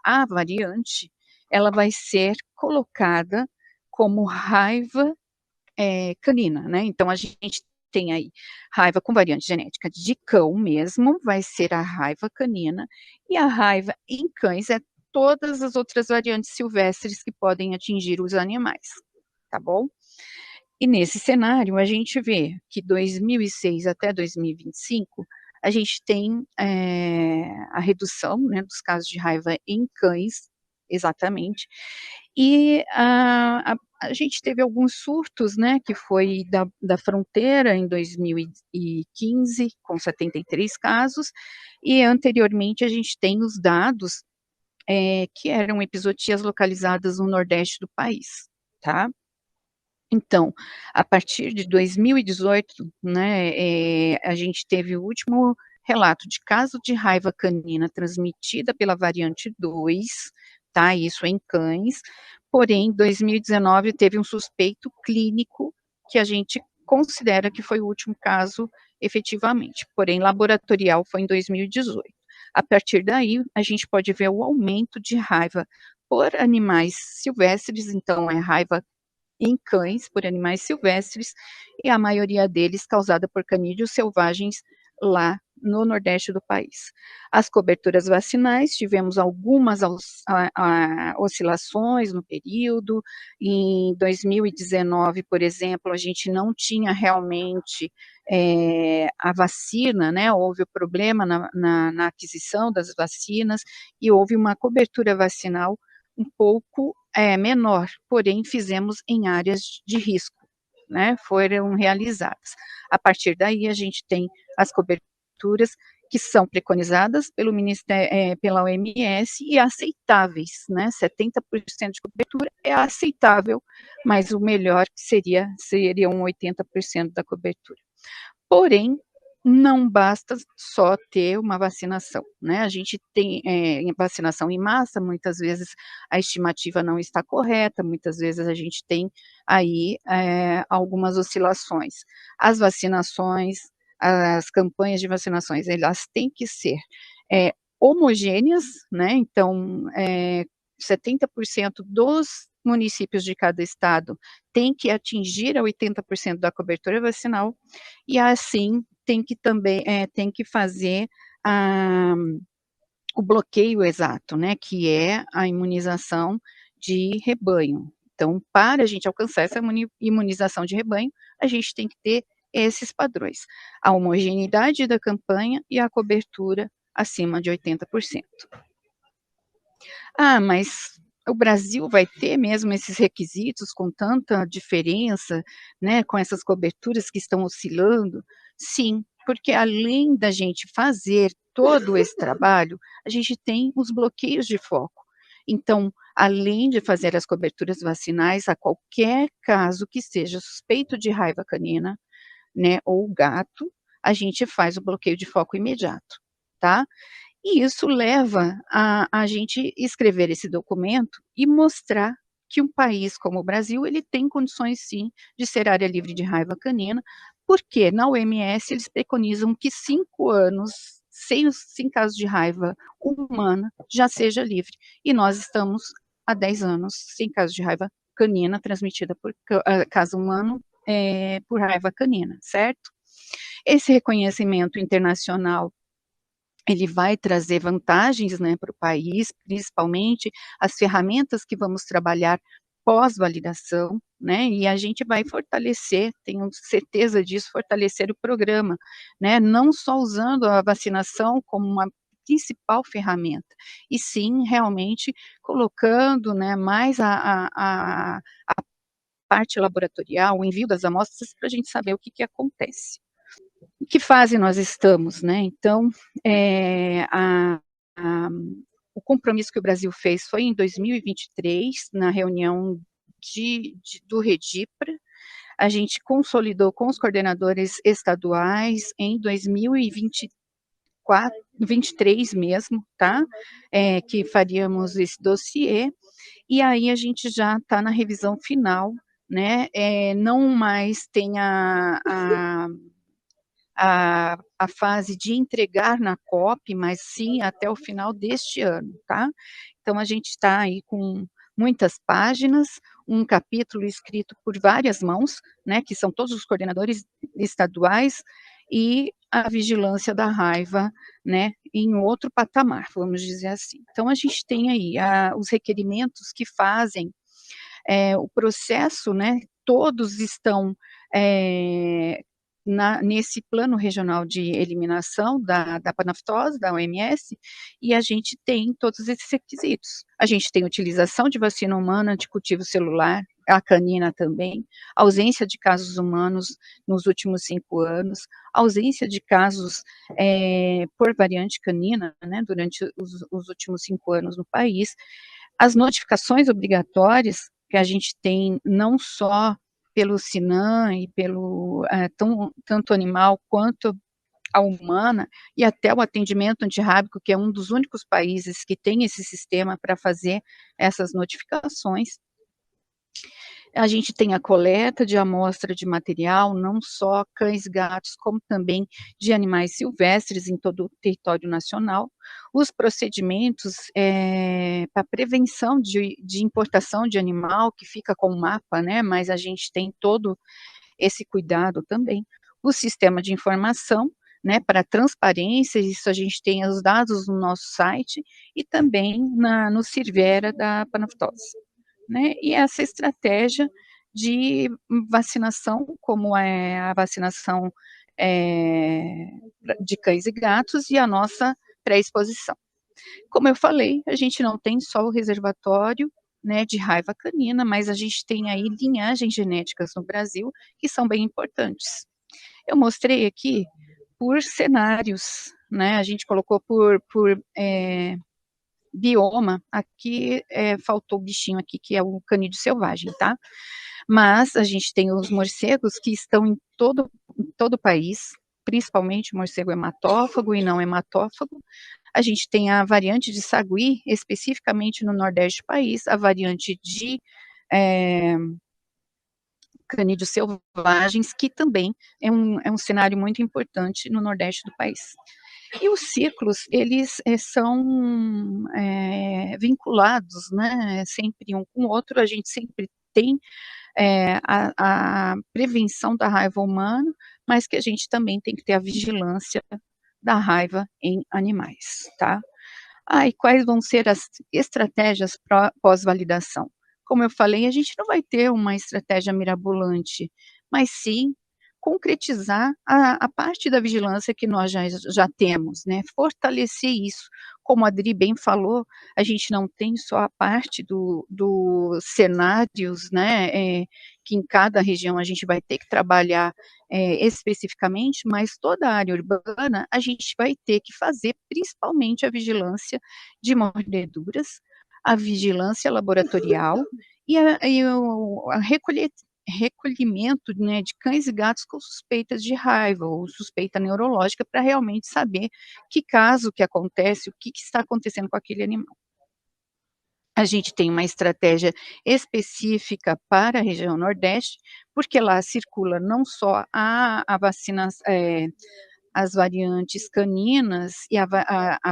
a variante, ela vai ser colocada como raiva canina, né? Então, a gente tem aí raiva com variante genética de cão mesmo, vai ser a raiva canina, e a raiva em cães é todas as outras variantes silvestres que podem atingir os animais, tá bom? E nesse cenário, a gente vê que 2006 até 2025, a gente tem a redução, né, dos casos de raiva em cães, exatamente, e a gente teve alguns surtos, né, que foi da fronteira em 2015, com 73 casos, e anteriormente a gente tem os dados que eram epizootias localizadas no Nordeste do país, tá? Então, a partir de 2018, né, a gente teve o último relato de caso de raiva canina transmitida pela variante 2, tá, isso em cães, porém, em 2019 teve um suspeito clínico que a gente considera que foi o último caso efetivamente, porém, laboratorial foi em 2018. A partir daí, a gente pode ver o aumento de raiva por animais silvestres, então é raiva em cães por animais silvestres, e a maioria deles causada por canídeos selvagens lá no Nordeste do país. As coberturas vacinais, tivemos algumas oscilações no período. Em 2019, por exemplo, a gente não tinha realmente a vacina, né, houve o problema na aquisição das vacinas, e houve uma cobertura vacinal um pouco menor, porém fizemos em áreas de risco, né, foram realizadas. A partir daí, a gente tem as coberturas que são preconizadas pelo Ministério, pela OMS e aceitáveis, né, 70% de cobertura é aceitável, mas o melhor seria 80% da cobertura. Porém, não basta só ter uma vacinação, né, a gente tem vacinação em massa, muitas vezes a estimativa não está correta, muitas vezes a gente tem aí algumas oscilações. As vacinações, as campanhas de vacinações, elas têm que ser homogêneas, né, então 70% dos municípios de cada estado tem que atingir a 80% da cobertura vacinal, e assim tem que também tem que fazer o bloqueio exato, né, que é a imunização de rebanho. Então, para a gente alcançar essa imunização de rebanho, a gente tem que ter esses padrões, a homogeneidade da campanha e a cobertura acima de 80%. Ah, mas o Brasil vai ter mesmo esses requisitos com tanta diferença, né, com essas coberturas que estão oscilando? Sim, porque além da gente fazer todo esse trabalho, a gente tem os bloqueios de foco. Então, além de fazer as coberturas vacinais a qualquer caso que seja suspeito de raiva canina, né, ou gato, a gente faz o bloqueio de foco imediato, tá? E isso leva a gente escrever esse documento e mostrar que um país como o Brasil, ele tem condições sim de ser área livre de raiva canina, porque na OMS eles preconizam que 5 anos sem casos de raiva humana já seja livre, e nós estamos há 10 anos sem casos de raiva canina transmitida por caso humano por raiva canina, certo? Esse reconhecimento internacional ele vai trazer vantagens, né, para o país, principalmente as ferramentas que vamos trabalhar pós-validação, né, e a gente vai fortalecer, tenho certeza disso, fortalecer o programa, né, não só usando a vacinação como uma principal ferramenta, e sim, realmente, colocando, né, mais a parte laboratorial, o envio das amostras, para a gente saber o que acontece. Em que fase nós estamos, né? Então, o compromisso que o Brasil fez foi em 2023, na reunião do Redipra. A gente consolidou com os coordenadores estaduais em 2023 mesmo, tá? Que faríamos esse dossiê, e aí a gente já está na revisão final, né? Não mais tem a fase de entregar na COP, mas sim até o final deste ano, tá? Então, a gente está aí com muitas páginas, um capítulo escrito por várias mãos, né, que são todos os coordenadores estaduais, e a vigilância da raiva, né, em outro patamar, vamos dizer assim. Então, a gente tem aí os requerimentos que fazem o processo, né, todos estão nesse plano regional de eliminação da panaftose, da OMS, e a gente tem todos esses requisitos. A gente tem utilização de vacina humana de cultivo celular, a canina também, ausência de casos humanos nos últimos 5 anos, ausência de casos por variante canina, né, durante os últimos 5 anos no país, as notificações obrigatórias que a gente tem não só pelo Sinan e pelo tanto animal quanto a humana, e até o atendimento antirrábico, que é um dos únicos países que tem esse sistema para fazer essas notificações. A gente tem a coleta de amostra de material, não só cães e gatos, como também de animais silvestres em todo o território nacional. Os procedimentos para prevenção de importação de animal, que fica com o mapa, né, mas a gente tem todo esse cuidado também. O sistema de informação, né, para transparência, isso a gente tem os dados no nosso site, e também no Sirvera da Panaftose, né, e essa estratégia de vacinação, como é a vacinação de cães e gatos, e a nossa pré-exposição. Como eu falei, a gente não tem só o reservatório, né, de raiva canina, mas a gente tem aí linhagens genéticas no Brasil que são bem importantes. Eu mostrei aqui por cenários, né, a gente colocou por bioma, aqui faltou o bichinho aqui, que é o canídeo selvagem, tá? Mas a gente tem os morcegos que estão em todo o país, principalmente o morcego hematófago e não hematófago. A gente tem a variante de sagui, especificamente no nordeste do país, a variante de canídeos selvagens, que também é um cenário muito importante no nordeste do país. E os ciclos, eles são vinculados, né, sempre um com o outro, a gente sempre tem a prevenção da raiva humana, mas que a gente também tem que ter a vigilância da raiva em animais, tá? E quais vão ser as estratégias pós-validação? Como eu falei, a gente não vai ter uma estratégia mirabolante, mas sim concretizar a parte da vigilância que nós já temos, né, fortalecer isso. Como a Adri bem falou, a gente não tem só a parte dos cenários, né, que em cada região a gente vai ter que trabalhar especificamente, mas toda a área urbana a gente vai ter que fazer principalmente a vigilância de mordeduras, a vigilância laboratorial e a recolhimento, né, de cães e gatos com suspeitas de raiva ou suspeita neurológica para realmente saber que caso que acontece, o que está acontecendo com aquele animal. A gente tem uma estratégia específica para a região Nordeste, porque lá circula não só a vacina, as variantes caninas e a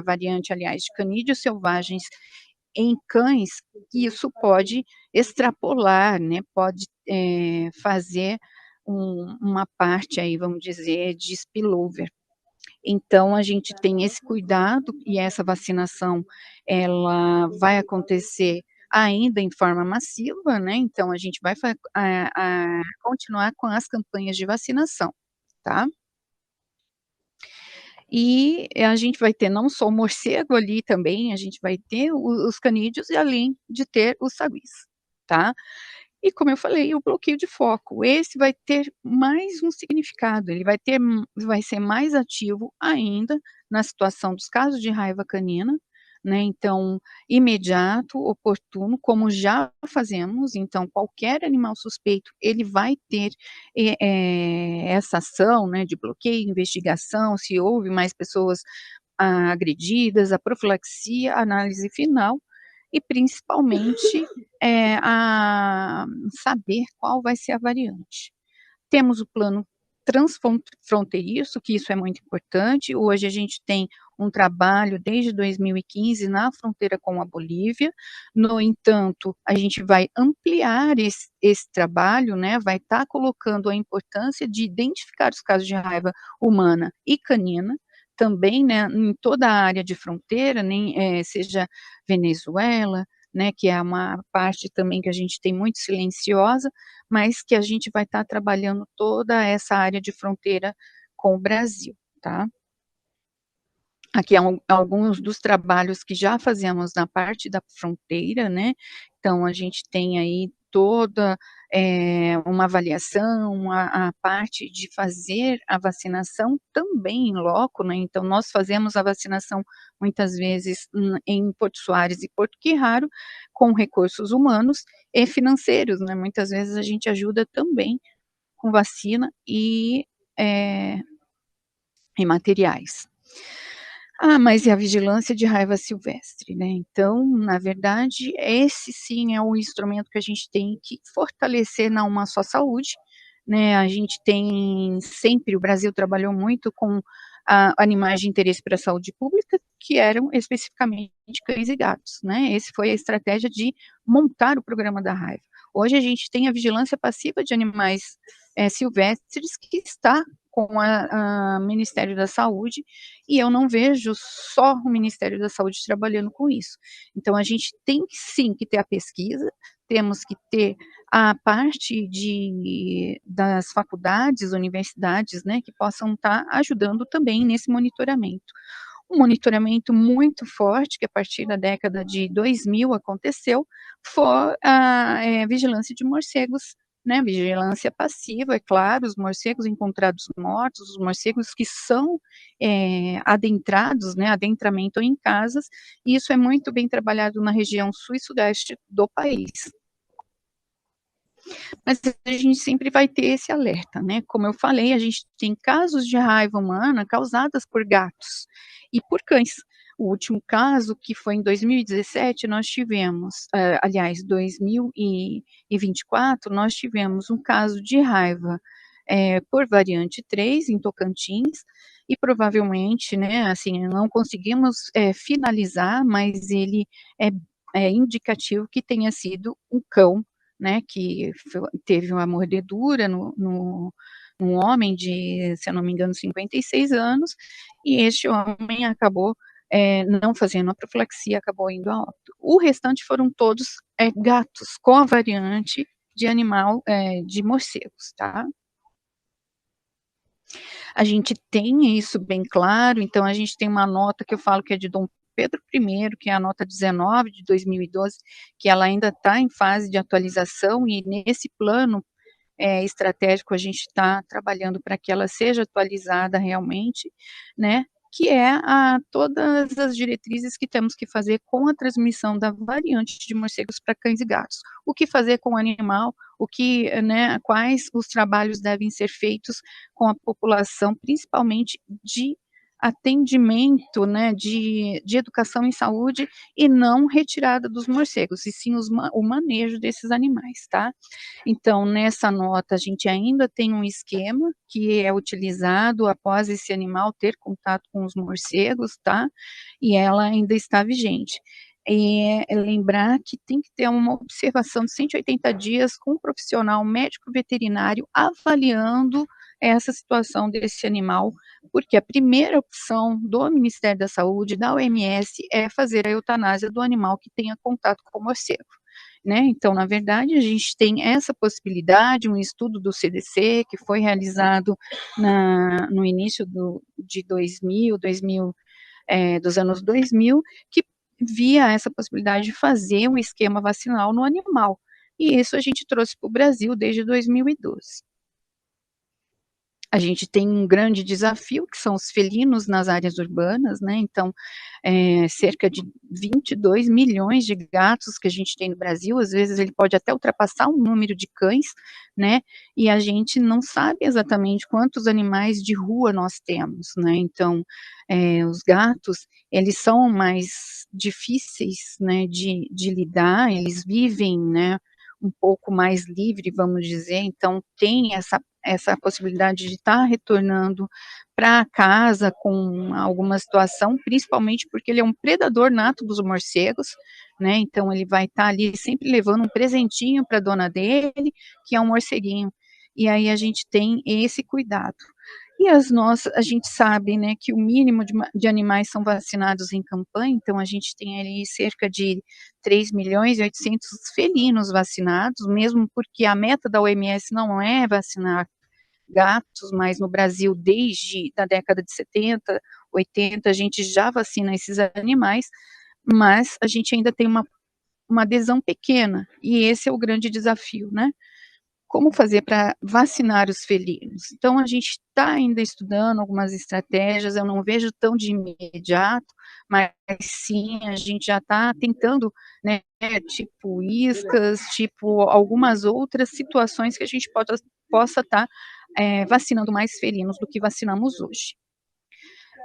variante, aliás, de canídeos selvagens em cães, que isso pode extrapolar, né, pode fazer uma parte aí, vamos dizer, de spillover. Então, a gente tem esse cuidado e essa vacinação, ela vai acontecer ainda em forma massiva, né, então a gente vai continuar com as campanhas de vacinação, tá? E a gente vai ter não só o morcego ali também, a gente vai ter os canídeos e além de ter os saguis, tá? E como eu falei, o bloqueio de foco, esse vai ter mais um significado, ele vai ser mais ativo ainda na situação dos casos de raiva canina, né, então, imediato, oportuno, como já fazemos, então qualquer animal suspeito, ele vai ter essa ação, né, de bloqueio, investigação, se houve mais pessoas agredidas, a profilaxia, a análise final, e principalmente a saber qual vai ser a variante. Temos o plano transfronteiriço, que isso é muito importante. Hoje a gente tem um trabalho desde 2015 na fronteira com a Bolívia. No entanto, a gente vai ampliar esse trabalho, né? Vai estar colocando a importância de identificar os casos de raiva humana e canina, também, né, em toda a área de fronteira, nem seja Venezuela, né, que é uma parte também que a gente tem muito silenciosa, mas que a gente vai estar trabalhando toda essa área de fronteira com o Brasil, tá? Aqui alguns dos trabalhos que já fazemos na parte da fronteira, né, então a gente tem aí toda uma avaliação, a parte de fazer a vacinação também em loco, né, então nós fazemos a vacinação muitas vezes em Porto Soares e Porto Quirraro, com recursos humanos e financeiros, né, muitas vezes a gente ajuda também com vacina e materiais. Mas e a vigilância de raiva silvestre, né, então, na verdade, esse sim é o instrumento que a gente tem que fortalecer na Uma Só Saúde, né, a gente tem sempre, o Brasil trabalhou muito com animais de interesse para a saúde pública, que eram especificamente cães e gatos, né, esse foi a estratégia de montar o programa da raiva. Hoje a gente tem a vigilância passiva de animais silvestres que está com a Ministério da Saúde, e eu não vejo só o Ministério da Saúde trabalhando com isso. Então a gente tem sim que ter a pesquisa, temos que ter a parte das faculdades, universidades, né, que possam estar ajudando também nesse monitoramento. Um monitoramento muito forte, que a partir da década de 2000 aconteceu, foi a vigilância de morcegos, né, vigilância passiva, é claro, os morcegos encontrados mortos, os morcegos que são adentrados, né, adentramento em casas, e isso é muito bem trabalhado na região sul e sudeste do país. Mas a gente sempre vai ter esse alerta, né, como eu falei, a gente tem casos de raiva humana causadas por gatos e por cães. O último caso, que foi em 2017, nós tivemos, aliás, 2024, nós tivemos um caso de raiva por variante 3 em Tocantins, e provavelmente, né, assim, não conseguimos finalizar, mas ele é indicativo que tenha sido um cão, né, que teve uma mordedura num homem de, se eu não me engano, 56 anos, e este homem acabou não fazendo a profilaxia, acabou indo a óbito. O restante foram todos gatos com a variante de animal, de morcegos, tá? A gente tem isso bem claro, então a gente tem uma nota que eu falo que é de Dom Pedro I, que é a nota 19 de 2012, que ela ainda está em fase de atualização, e nesse plano estratégico a gente está trabalhando para que ela seja atualizada realmente, né, que é todas as diretrizes que temos que fazer com a transmissão da variante de morcegos para cães e gatos. O que fazer com o animal, né, quais os trabalhos devem ser feitos com a população, principalmente de atendimento, né, de educação em saúde, e não retirada dos morcegos, e sim o manejo desses animais, tá? Então, nessa nota, a gente ainda tem um esquema que é utilizado após esse animal ter contato com os morcegos, tá? E ela ainda está vigente. É lembrar que tem que ter uma observação de 180 dias com um profissional médico veterinário avaliando essa situação desse animal, porque a primeira opção do Ministério da Saúde, da OMS, é fazer a eutanásia do animal que tenha contato com o morcego. Né? Então, na verdade, a gente tem essa possibilidade, um estudo do CDC, que foi realizado no início de 2000, dos anos 2000, que via essa possibilidade de fazer um esquema vacinal no animal. E isso a gente trouxe para o Brasil desde 2012. A gente tem um grande desafio, que são os felinos nas áreas urbanas, né, então, cerca de 22 milhões de gatos que a gente tem no Brasil, às vezes ele pode até ultrapassar o número de cães, né, e a gente não sabe exatamente quantos animais de rua nós temos, né, então, os gatos, eles são mais difíceis, né, de lidar, eles vivem, né, um pouco mais livre, vamos dizer, então tem essa possibilidade de estar retornando para casa com alguma situação, principalmente porque ele é um predador nato dos morcegos, né, então ele vai estar ali sempre levando um presentinho para a dona dele, que é um morceguinho, e aí a gente tem esse cuidado. E a gente sabe, né, que o mínimo de animais são vacinados em campanha, então a gente tem ali cerca de 3.800.000 felinos vacinados, mesmo porque a meta da OMS não é vacinar gatos, mas no Brasil, desde a década de 70, 80, a gente já vacina esses animais, mas a gente ainda tem uma adesão pequena, e esse é o grande desafio, né? Como fazer para vacinar os felinos? Então, a gente está ainda estudando algumas estratégias, eu não vejo tão de imediato, mas sim, a gente já está tentando, né, tipo iscas, tipo algumas outras situações que a gente possa estar vacinando mais felinos do que vacinamos hoje.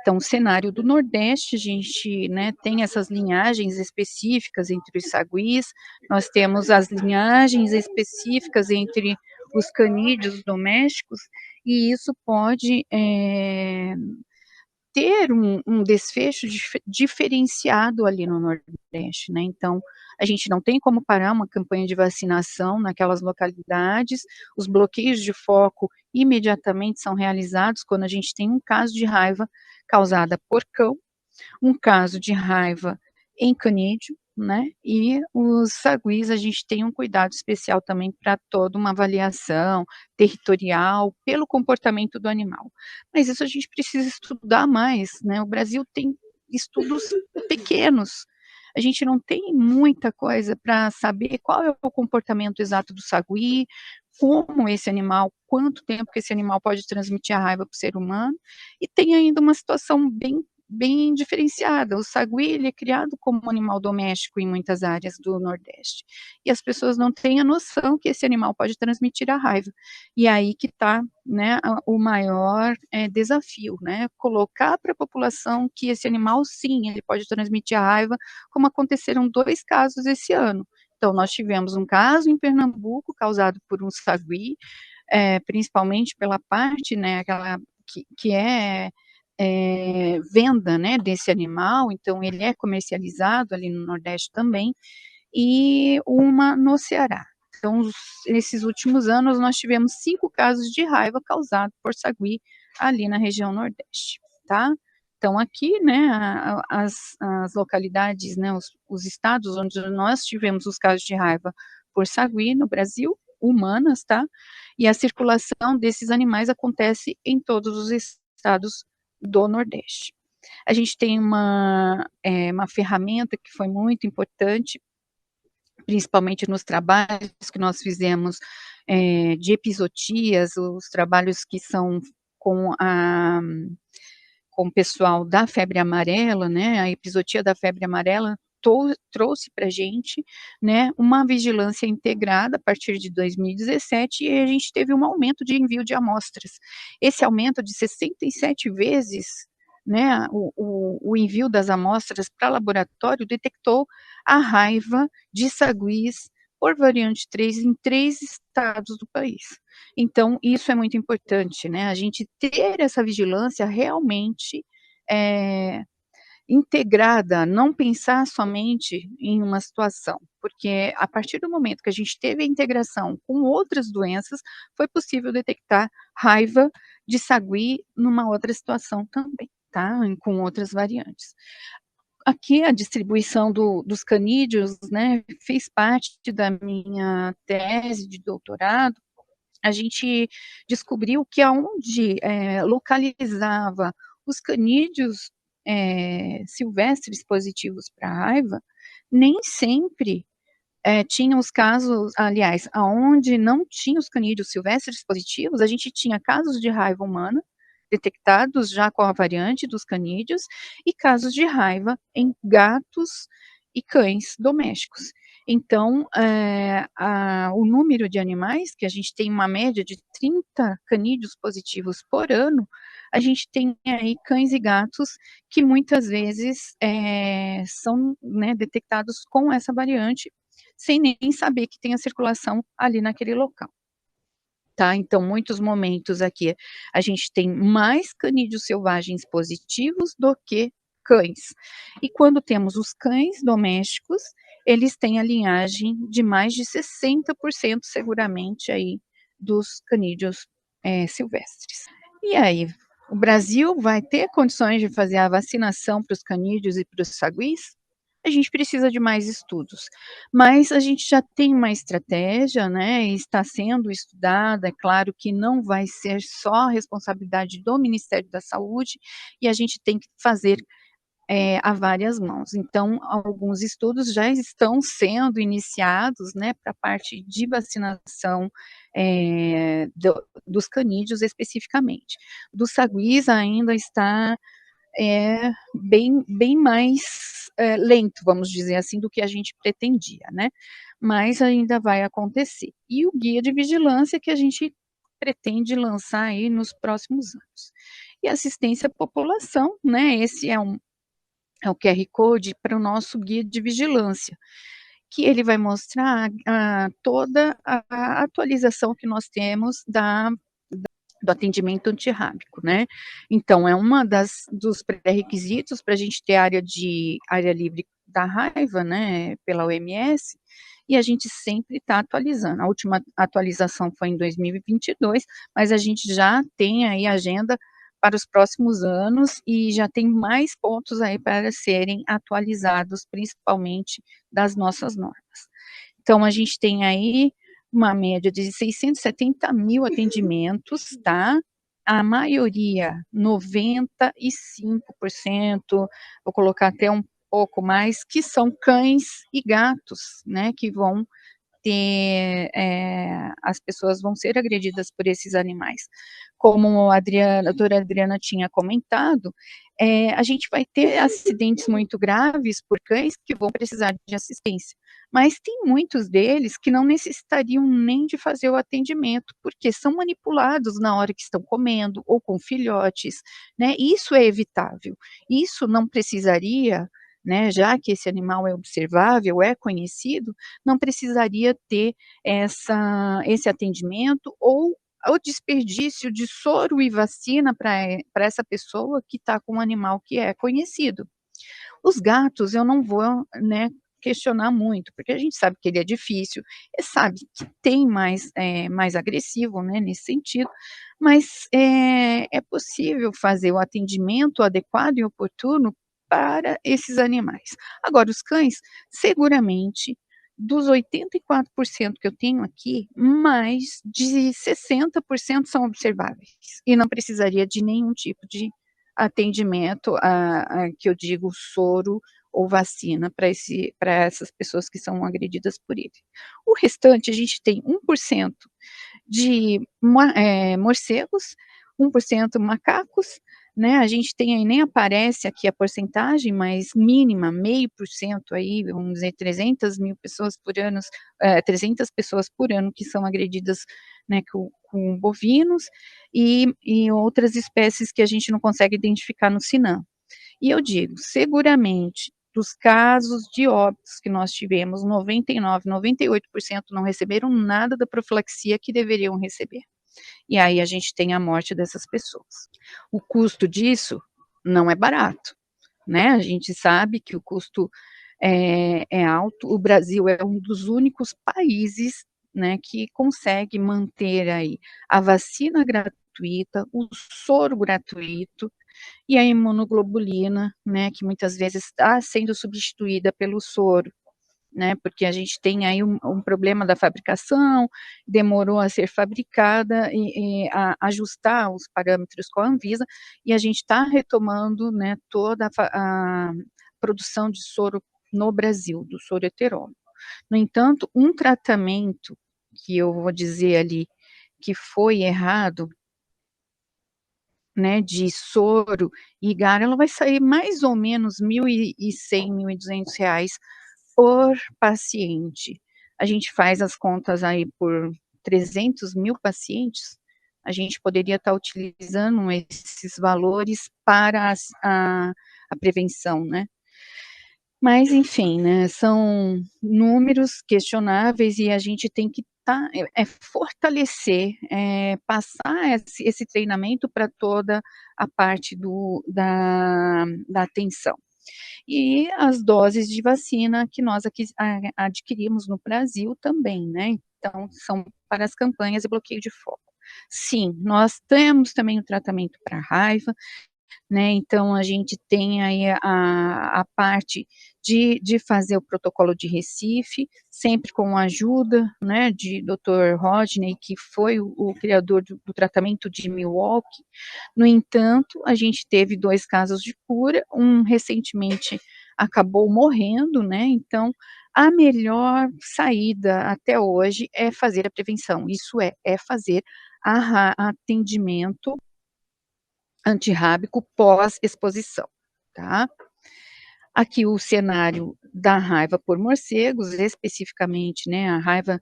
Então, o cenário do Nordeste, a gente, né, tem essas linhagens específicas entre os saguis, nós temos as linhagens específicas entre os canídeos domésticos, e isso pode ter um desfecho diferenciado ali no Nordeste, né, então, a gente não tem como parar uma campanha de vacinação naquelas localidades, os bloqueios de foco imediatamente são realizados quando a gente tem um caso de raiva causada por cão, um caso de raiva em canídeo, né, e os saguis a gente tem um cuidado especial também para toda uma avaliação territorial pelo comportamento do animal. Mas isso a gente precisa estudar mais, né, o Brasil tem estudos pequenos, a gente não tem muita coisa para saber qual é o comportamento exato do sagui, como esse animal, quanto tempo que esse animal pode transmitir a raiva para o ser humano, e tem ainda uma situação bem diferenciada. O sagui, ele é criado como um animal doméstico em muitas áreas do Nordeste, e as pessoas não têm a noção que esse animal pode transmitir a raiva. E aí que está, né, o maior desafio, né, colocar para a população que esse animal, sim, ele pode transmitir a raiva, como aconteceram 2 casos esse ano. Então, nós tivemos um caso em Pernambuco, causado por um sagui, principalmente pela parte, né, aquela que venda, né, desse animal, então ele é comercializado ali no Nordeste também, e uma no Ceará. Então, nesses últimos anos, nós tivemos 5 casos de raiva causado por sagui ali na região Nordeste, tá? Então, aqui, né, as localidades, né, os estados onde nós tivemos os casos de raiva por sagui no Brasil, humanas, tá? E a circulação desses animais acontece em todos os estados do Nordeste. A gente tem uma ferramenta que foi muito importante, principalmente nos trabalhos que nós fizemos de epizootias, os trabalhos que são com o pessoal da febre amarela, né, a epizootia da febre amarela trouxe para a gente, né, uma vigilância integrada a partir de 2017 e a gente teve um aumento de envio de amostras. Esse aumento de 67 vezes, né, o envio das amostras para laboratório detectou a raiva de saguis por variante 3 em 3 estados do país. Então, isso é muito importante, né, a gente ter essa vigilância realmente integrada, não pensar somente em uma situação, porque a partir do momento que a gente teve a integração com outras doenças, foi possível detectar raiva de sagui numa outra situação também, tá, com outras variantes. Aqui a distribuição dos canídeos, né, fez parte da minha tese de doutorado. A gente descobriu que aonde localizava os canídeos silvestres positivos para raiva, nem sempre tinha os casos, aliás, aonde não tinha os canídeos silvestres positivos, a gente tinha casos de raiva humana detectados já com a variante dos canídeos e casos de raiva em gatos e cães domésticos. Então, o número de animais, que a gente tem uma média de 30 canídeos positivos por ano, a gente tem aí cães e gatos que muitas vezes são, né, detectados com essa variante, sem nem saber que tem a circulação ali naquele local. Tá, então muitos momentos aqui a gente tem mais canídeos selvagens positivos do que cães. E quando temos os cães domésticos, eles têm a linhagem de mais de 60% seguramente aí dos canídeos silvestres. E aí, o Brasil vai ter condições de fazer a vacinação para os canídeos e para os saguis? A gente precisa de mais estudos, mas a gente já tem uma estratégia, né, e está sendo estudada, é claro que não vai ser só responsabilidade do Ministério da Saúde, e a gente tem que fazer a várias mãos. Então, alguns estudos já estão sendo iniciados, né, para a parte de vacinação dos canídeos especificamente. Dos saguis ainda está bem mais lento, vamos dizer assim, do que a gente pretendia, né? Mas ainda vai acontecer. E o guia de vigilância que a gente pretende lançar aí nos próximos anos. E assistência à população, né? Esse é o QR Code para o nosso guia de vigilância, que ele vai mostrar toda a atualização que nós temos do atendimento antirrábico, né? Então, é uma dos pré-requisitos para a gente ter área livre da raiva, né, pela OMS, e a gente sempre está atualizando. A última atualização foi em 2022, mas a gente já tem aí agenda para os próximos anos e já tem mais pontos aí para serem atualizados, principalmente das nossas normas. Então, a gente tem aí uma média de 670 mil atendimentos, tá? A maioria, 95%, vou colocar até um pouco mais, que são cães e gatos, né, que vão ter, as pessoas vão ser agredidas por esses animais. Como a doutora Adriana tinha comentado, a gente vai ter acidentes muito graves por cães que vão precisar de assistência, mas tem muitos deles que não necessitariam nem de fazer o atendimento, porque são manipulados na hora que estão comendo ou com filhotes, né? Isso é evitável. Isso não precisaria, né, já que esse animal é observável, é conhecido, não precisaria ter esse atendimento ou o desperdício de soro e vacina para essa pessoa que está com um animal que é conhecido. Os gatos eu não vou, né, questionar muito, porque a gente sabe que ele é difícil, sabe que tem mais agressivo, né, nesse sentido, mas é possível fazer o atendimento adequado e oportuno para esses animais. Agora, os cães, seguramente, dos 84% que eu tenho aqui, mais de 60% são observáveis, e não precisaria de nenhum tipo de atendimento, que eu digo soro ou vacina para essas pessoas que são agredidas por ele. O restante, a gente tem 1% de morcegos, 1% macacos, né, a gente tem aí, nem aparece aqui a porcentagem, mas mínima, 0,5% aí, vamos dizer, 300 pessoas por ano que são agredidas, né, com bovinos e outras espécies que a gente não consegue identificar no Sinam. E eu digo, seguramente, dos casos de óbitos que nós tivemos, 99, 98% não receberam nada da profilaxia que deveriam receber. E aí a gente tem a morte dessas pessoas. O custo disso não é barato, né? A gente sabe que o custo é alto. O Brasil é um dos únicos países, né, que consegue manter aí a vacina gratuita, o soro gratuito e a imunoglobulina, né, que muitas vezes está sendo substituída pelo soro, né, porque a gente tem aí um problema da fabricação, demorou a ser fabricada e a ajustar os parâmetros com a Anvisa, e a gente está retomando, né, toda a produção de soro no Brasil, do soro heterônimo. No entanto, um tratamento que eu vou dizer ali que foi errado, né, de soro e GAR, ela vai sair mais ou menos R$1.100, R$1.200 por paciente. A gente faz as contas aí por 300 mil pacientes, a gente poderia estar utilizando esses valores para a prevenção, né? Mas, enfim, né, são números questionáveis e a gente tem que fortalecer, passar esse treinamento para toda a parte da atenção. E as doses de vacina que nós adquirimos no Brasil também, né, então são para as campanhas de bloqueio de foco. Sim, nós temos também o tratamento para raiva, né, então a gente tem aí a parte de fazer o protocolo de Recife, sempre com a ajuda, né, de Dr. Rodney, que foi o criador do tratamento de Milwaukee. No entanto, a gente teve 2 casos de cura, um recentemente acabou morrendo, né, então a melhor saída até hoje é fazer a prevenção, isso é fazer atendimento antirrábico pós-exposição, tá? Aqui o cenário da raiva por morcegos, especificamente, né, a raiva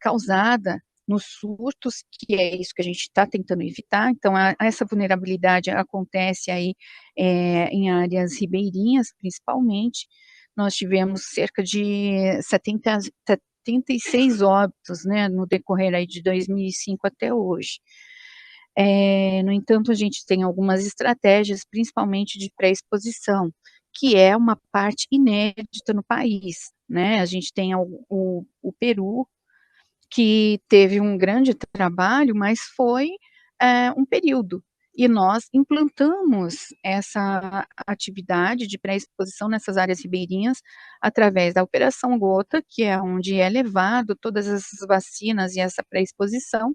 causada nos surtos, que é isso que a gente está tentando evitar, então essa vulnerabilidade acontece aí em áreas ribeirinhas, principalmente, nós tivemos cerca de 76 óbitos, né, no decorrer aí de 2005 até hoje. No entanto, a gente tem algumas estratégias, principalmente de pré-exposição, que é uma parte inédita no país, né? A gente tem o Peru, que teve um grande trabalho, mas foi um período. E nós implantamos essa atividade de pré-exposição nessas áreas ribeirinhas através da Operação Gota, que é onde é levado todas as vacinas e essa pré-exposição,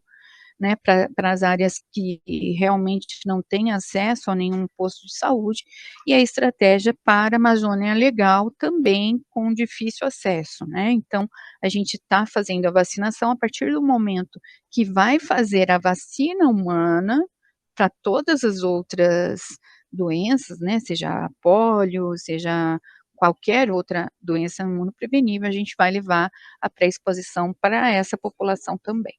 né, para as áreas que realmente não têm acesso a nenhum posto de saúde, e a estratégia para a Amazônia Legal também com difícil acesso, né, então a gente está fazendo a vacinação a partir do momento que vai fazer a vacina humana para todas as outras doenças, né, seja a pólio, seja qualquer outra doença imunoprevenível, a gente vai levar a pré-exposição para essa população também.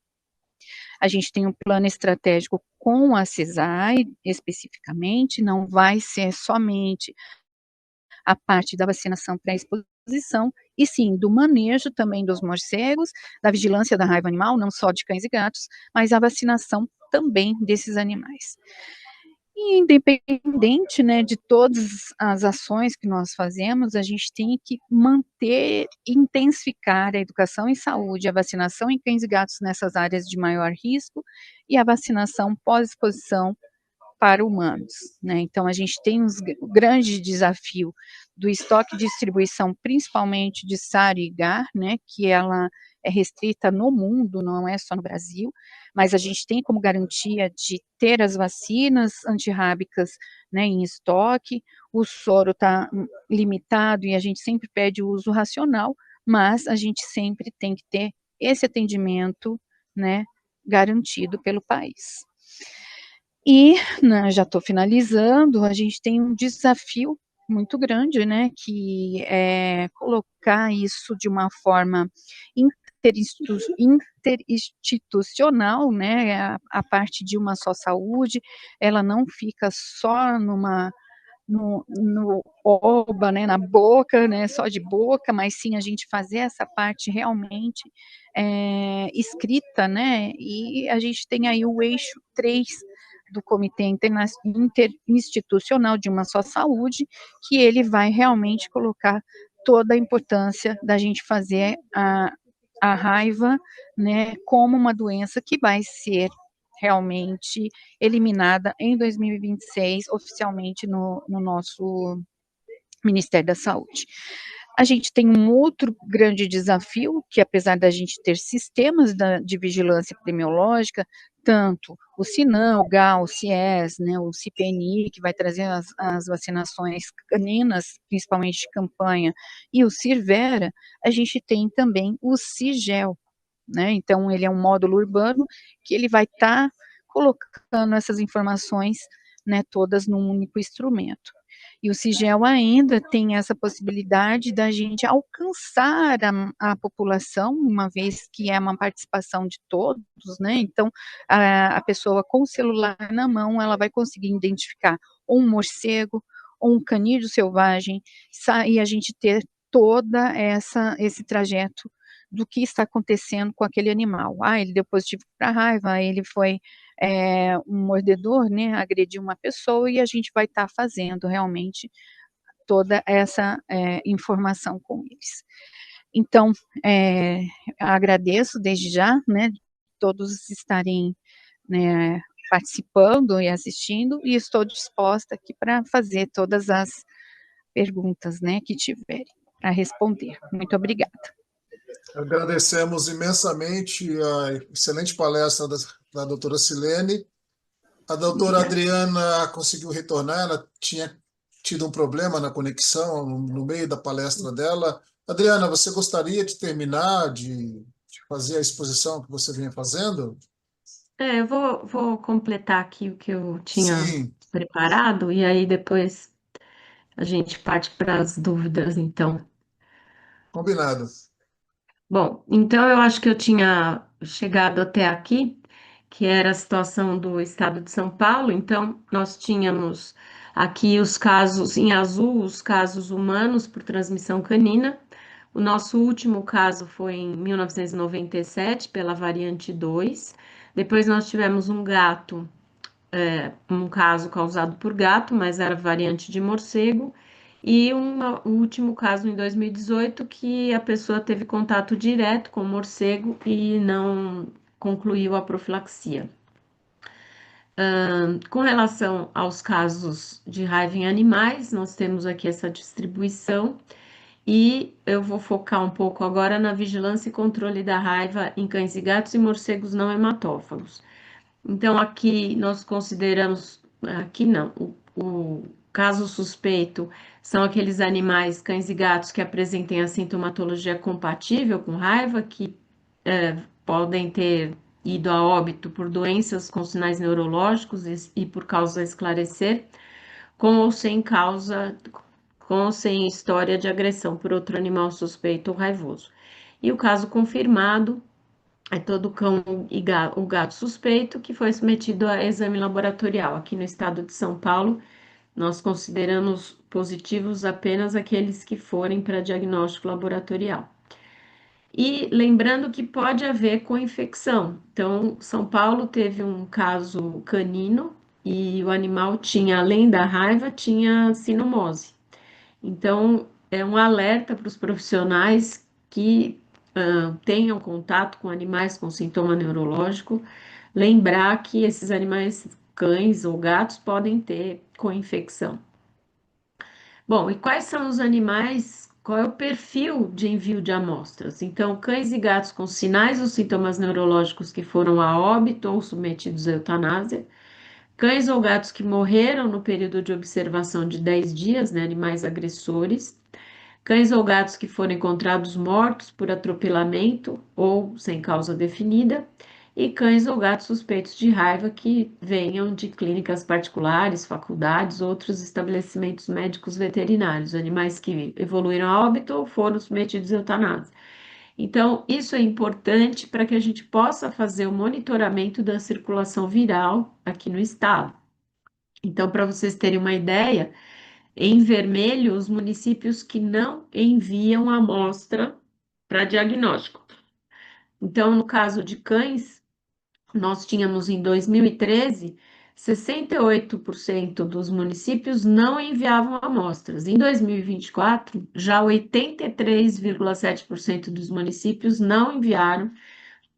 A gente tem um plano estratégico com a CESAI, especificamente, não vai ser somente a parte da vacinação pré-exposição, e sim do manejo também dos morcegos, da vigilância da raiva animal, não só de cães e gatos, mas a vacinação também desses animais. E independente, né, de todas as ações que nós fazemos, a gente tem que manter, intensificar a educação em saúde, a vacinação em cães e gatos nessas áreas de maior risco e a vacinação pós-exposição para humanos, né? Então a gente tem um grande desafio do estoque de distribuição, principalmente de SARI e GAR, né, que ela é restrita no mundo, não é só no Brasil, mas a gente tem como garantia de ter as vacinas antirrábicas, né, em estoque. O soro está limitado e a gente sempre pede o uso racional, mas a gente sempre tem que ter esse atendimento, né, garantido pelo país. E, né, já estou finalizando, a gente tem um desafio muito grande, né, que é colocar isso de uma forma interinstitucional, né, a parte de uma só saúde, ela não fica só no oba, né, na boca, né, só de boca, mas sim a gente fazer essa parte realmente escrita, né, e a gente tem aí o eixo 3 do Comitê Interinstitucional de uma só saúde, que ele vai realmente colocar toda a importância da gente fazer a raiva, né, como uma doença que vai ser realmente eliminada em 2026, oficialmente no nosso Ministério da Saúde. A gente tem um outro grande desafio, que apesar da gente ter sistemas de vigilância epidemiológica, tanto o SINAM, o GAL, o CIES, né, o CPNI, que vai trazer as vacinações caninas, principalmente de campanha, e o CIRVERA, a gente tem também o CIGEL, né, então ele é um módulo urbano que ele vai estar colocando essas informações, né, todas num único instrumento. E o CIGEL ainda tem essa possibilidade da gente alcançar a população, uma vez que é uma participação de todos, né? Então, a pessoa com o celular na mão, ela vai conseguir identificar ou um morcego, ou um canídeo selvagem, e a gente ter toda esse trajeto do que está acontecendo com aquele animal. Ah, ele deu positivo para raiva, ele foi um mordedor, né, agrediu uma pessoa, e a gente vai estar fazendo realmente toda essa informação com eles. Então, agradeço desde já, né, todos estarem, né, participando e assistindo, e estou disposta aqui para fazer todas as perguntas, né, que tiverem para responder. Muito obrigada. Agradecemos imensamente a excelente palestra da doutora Silene. A doutora Adriana conseguiu retornar, ela tinha tido um problema na conexão no meio da palestra dela. Adriana, você gostaria de terminar de fazer a exposição que você vinha fazendo? Eu vou completar aqui o que eu tinha Sim, preparado, e aí depois a gente parte para as dúvidas, então. combinado. Bom, então eu acho que eu tinha chegado até aqui, que era a situação do estado de São Paulo. Então, nós tínhamos aqui os casos em azul, os casos humanos por transmissão canina. O nosso último caso foi em 1997, pela variante 2. Depois nós tivemos um gato, um caso causado por gato, mas era variante de morcego. E o último caso em 2018, que a pessoa teve contato direto com o morcego e não concluiu a profilaxia. Com relação aos casos de raiva em animais, nós temos aqui essa distribuição, e eu vou focar um pouco agora na vigilância e controle da raiva em cães e gatos e morcegos não hematófagos. Então, aqui nós consideramos, aqui não, o caso suspeito são aqueles animais, cães e gatos, que apresentem a sintomatologia compatível com raiva, que podem ter ido a óbito por doenças com sinais neurológicos e por causa a esclarecer, com ou sem causa, com ou sem história de agressão por outro animal suspeito ou raivoso. E o caso confirmado é todo cão e o gato suspeito que foi submetido a exame laboratorial. Aqui no estado de São Paulo, nós consideramos positivos apenas aqueles que forem para diagnóstico laboratorial. E lembrando que pode haver co-infecção. Então, São Paulo teve um caso canino e o animal tinha, além da raiva, tinha sinomose. Então, é um alerta para os profissionais que tenham contato com animais com sintoma neurológico, lembrar que esses animais, cães ou gatos, podem ter co-infecção. Bom, e quais são os animais? Qual é o perfil de envio de amostras? Então, cães e gatos com sinais ou sintomas neurológicos que foram a óbito ou submetidos à eutanásia, cães ou gatos que morreram no período de observação de 10 dias, né, animais agressores, cães ou gatos que foram encontrados mortos por atropelamento ou sem causa definida, e cães ou gatos suspeitos de raiva que venham de clínicas particulares, faculdades, outros estabelecimentos médicos veterinários, animais que evoluíram a óbito ou foram submetidos à eutanásia. Então, isso é importante para que a gente possa fazer o monitoramento da circulação viral aqui no estado. Então, para vocês terem uma ideia, em vermelho, os municípios que não enviam amostra para diagnóstico. Então, no caso de cães, nós tínhamos em 2013, 68% dos municípios não enviavam amostras. Em 2024, já 83,7% dos municípios não enviaram,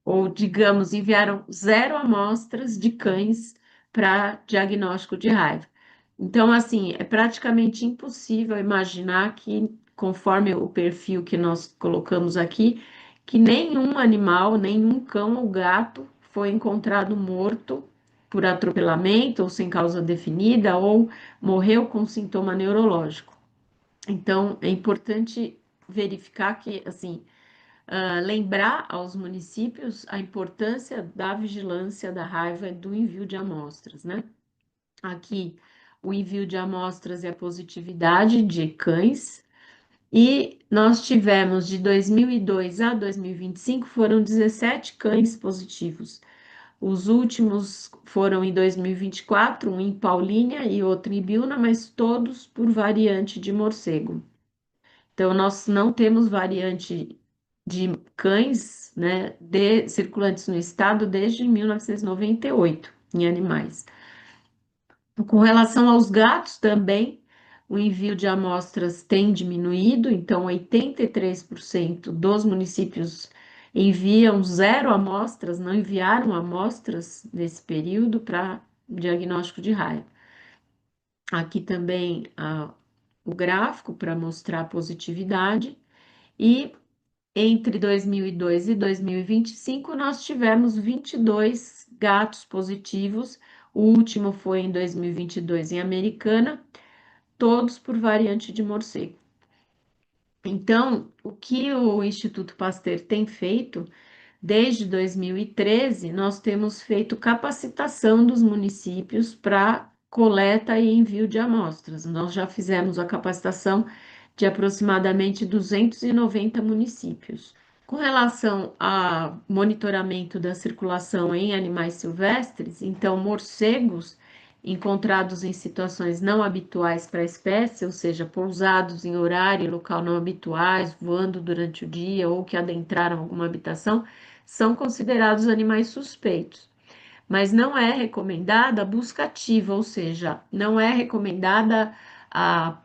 ou digamos, enviaram 0 amostras de cães para diagnóstico de raiva. Então, assim, é praticamente impossível imaginar que, conforme o perfil que nós colocamos aqui, que nenhum animal, nenhum cão ou gato foi encontrado morto por atropelamento ou sem causa definida ou morreu com sintoma neurológico. Então, é importante verificar que, assim, lembrar aos municípios a importância da vigilância da raiva e do envio de amostras, né? Aqui, o envio de amostras e a positividade de cães, e nós tivemos de 2002 a 2025 foram 17 cães positivos. Os últimos foram em 2024, um em Paulínia e outro em Biúna, mas todos por variante de morcego. Então, nós não temos variante de cães, né, circulantes no estado desde 1998 em animais. Com relação aos gatos também, o envio de amostras tem diminuído, então 83% dos municípios enviam 0 amostras, não enviaram amostras nesse período para diagnóstico de raiva. Aqui também o gráfico para mostrar a positividade, e entre 2002 e 2025, nós tivemos 22 gatos positivos. O último foi em 2022 em Americana, todos por variante de morcego. Então, o que o Instituto Pasteur tem feito, desde 2013, nós temos feito capacitação dos municípios para coleta e envio de amostras. Nós já fizemos a capacitação de aproximadamente 290 municípios. Com relação ao monitoramento da circulação em animais silvestres, então, morcegos encontrados em situações não habituais para a espécie, ou seja, pousados em horário e local não habituais, voando durante o dia ou que adentraram alguma habitação, são considerados animais suspeitos. Mas não é recomendada a busca ativa, ou seja, não é recomendada a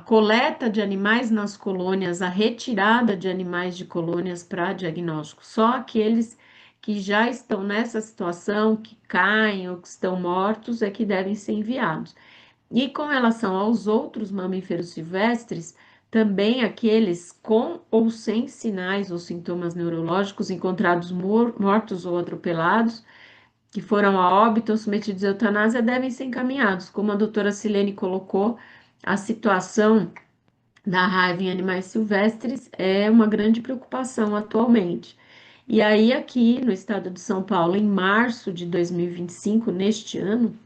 coleta de animais nas colônias, a retirada de animais de colônias para diagnóstico. Só aqueles que já estão nessa situação, que caem ou que estão mortos, é que devem ser enviados. E com relação aos outros mamíferos silvestres, também aqueles com ou sem sinais ou sintomas neurológicos encontrados mortos ou atropelados, que foram a óbito ou submetidos à eutanásia, devem ser encaminhados. Como a doutora Silene colocou, a situação da raiva em animais silvestres é uma grande preocupação atualmente. E aí, aqui no estado de São Paulo, em março de 2025, neste ano,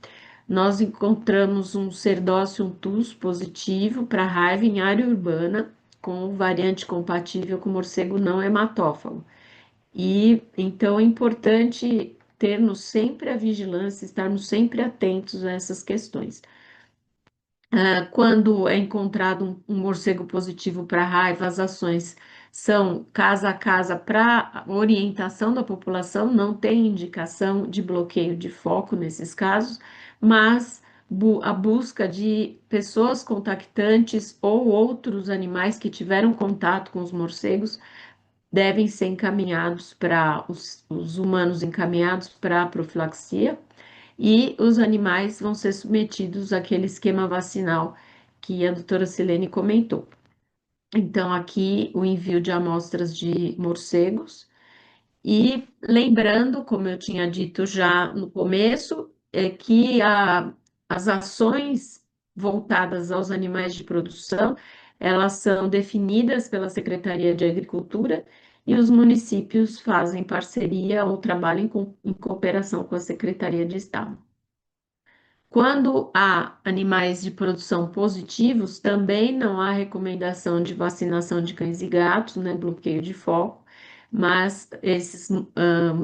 nós encontramos um Cerdócio tus positivo para raiva em área urbana, com variante compatível com morcego não hematófago. E então é importante termos sempre a vigilância, estarmos sempre atentos a essas questões. Quando é encontrado um morcego positivo para raiva, as ações são casa a casa para orientação da população, não tem indicação de bloqueio de foco nesses casos, mas a busca de pessoas contactantes ou outros animais que tiveram contato com os morcegos devem ser encaminhados para os humanos encaminhados para a profilaxia, e os animais vão ser submetidos àquele esquema vacinal que a doutora Silene comentou. Então, aqui o envio de amostras de morcegos. E lembrando, como eu tinha dito já no começo, é que as ações voltadas aos animais de produção, elas são definidas pela Secretaria de Agricultura e os municípios fazem parceria ou trabalham em cooperação com a Secretaria de Estado. Quando há animais de produção positivos, também não há recomendação de vacinação de cães e gatos, né, bloqueio de foco, mas esses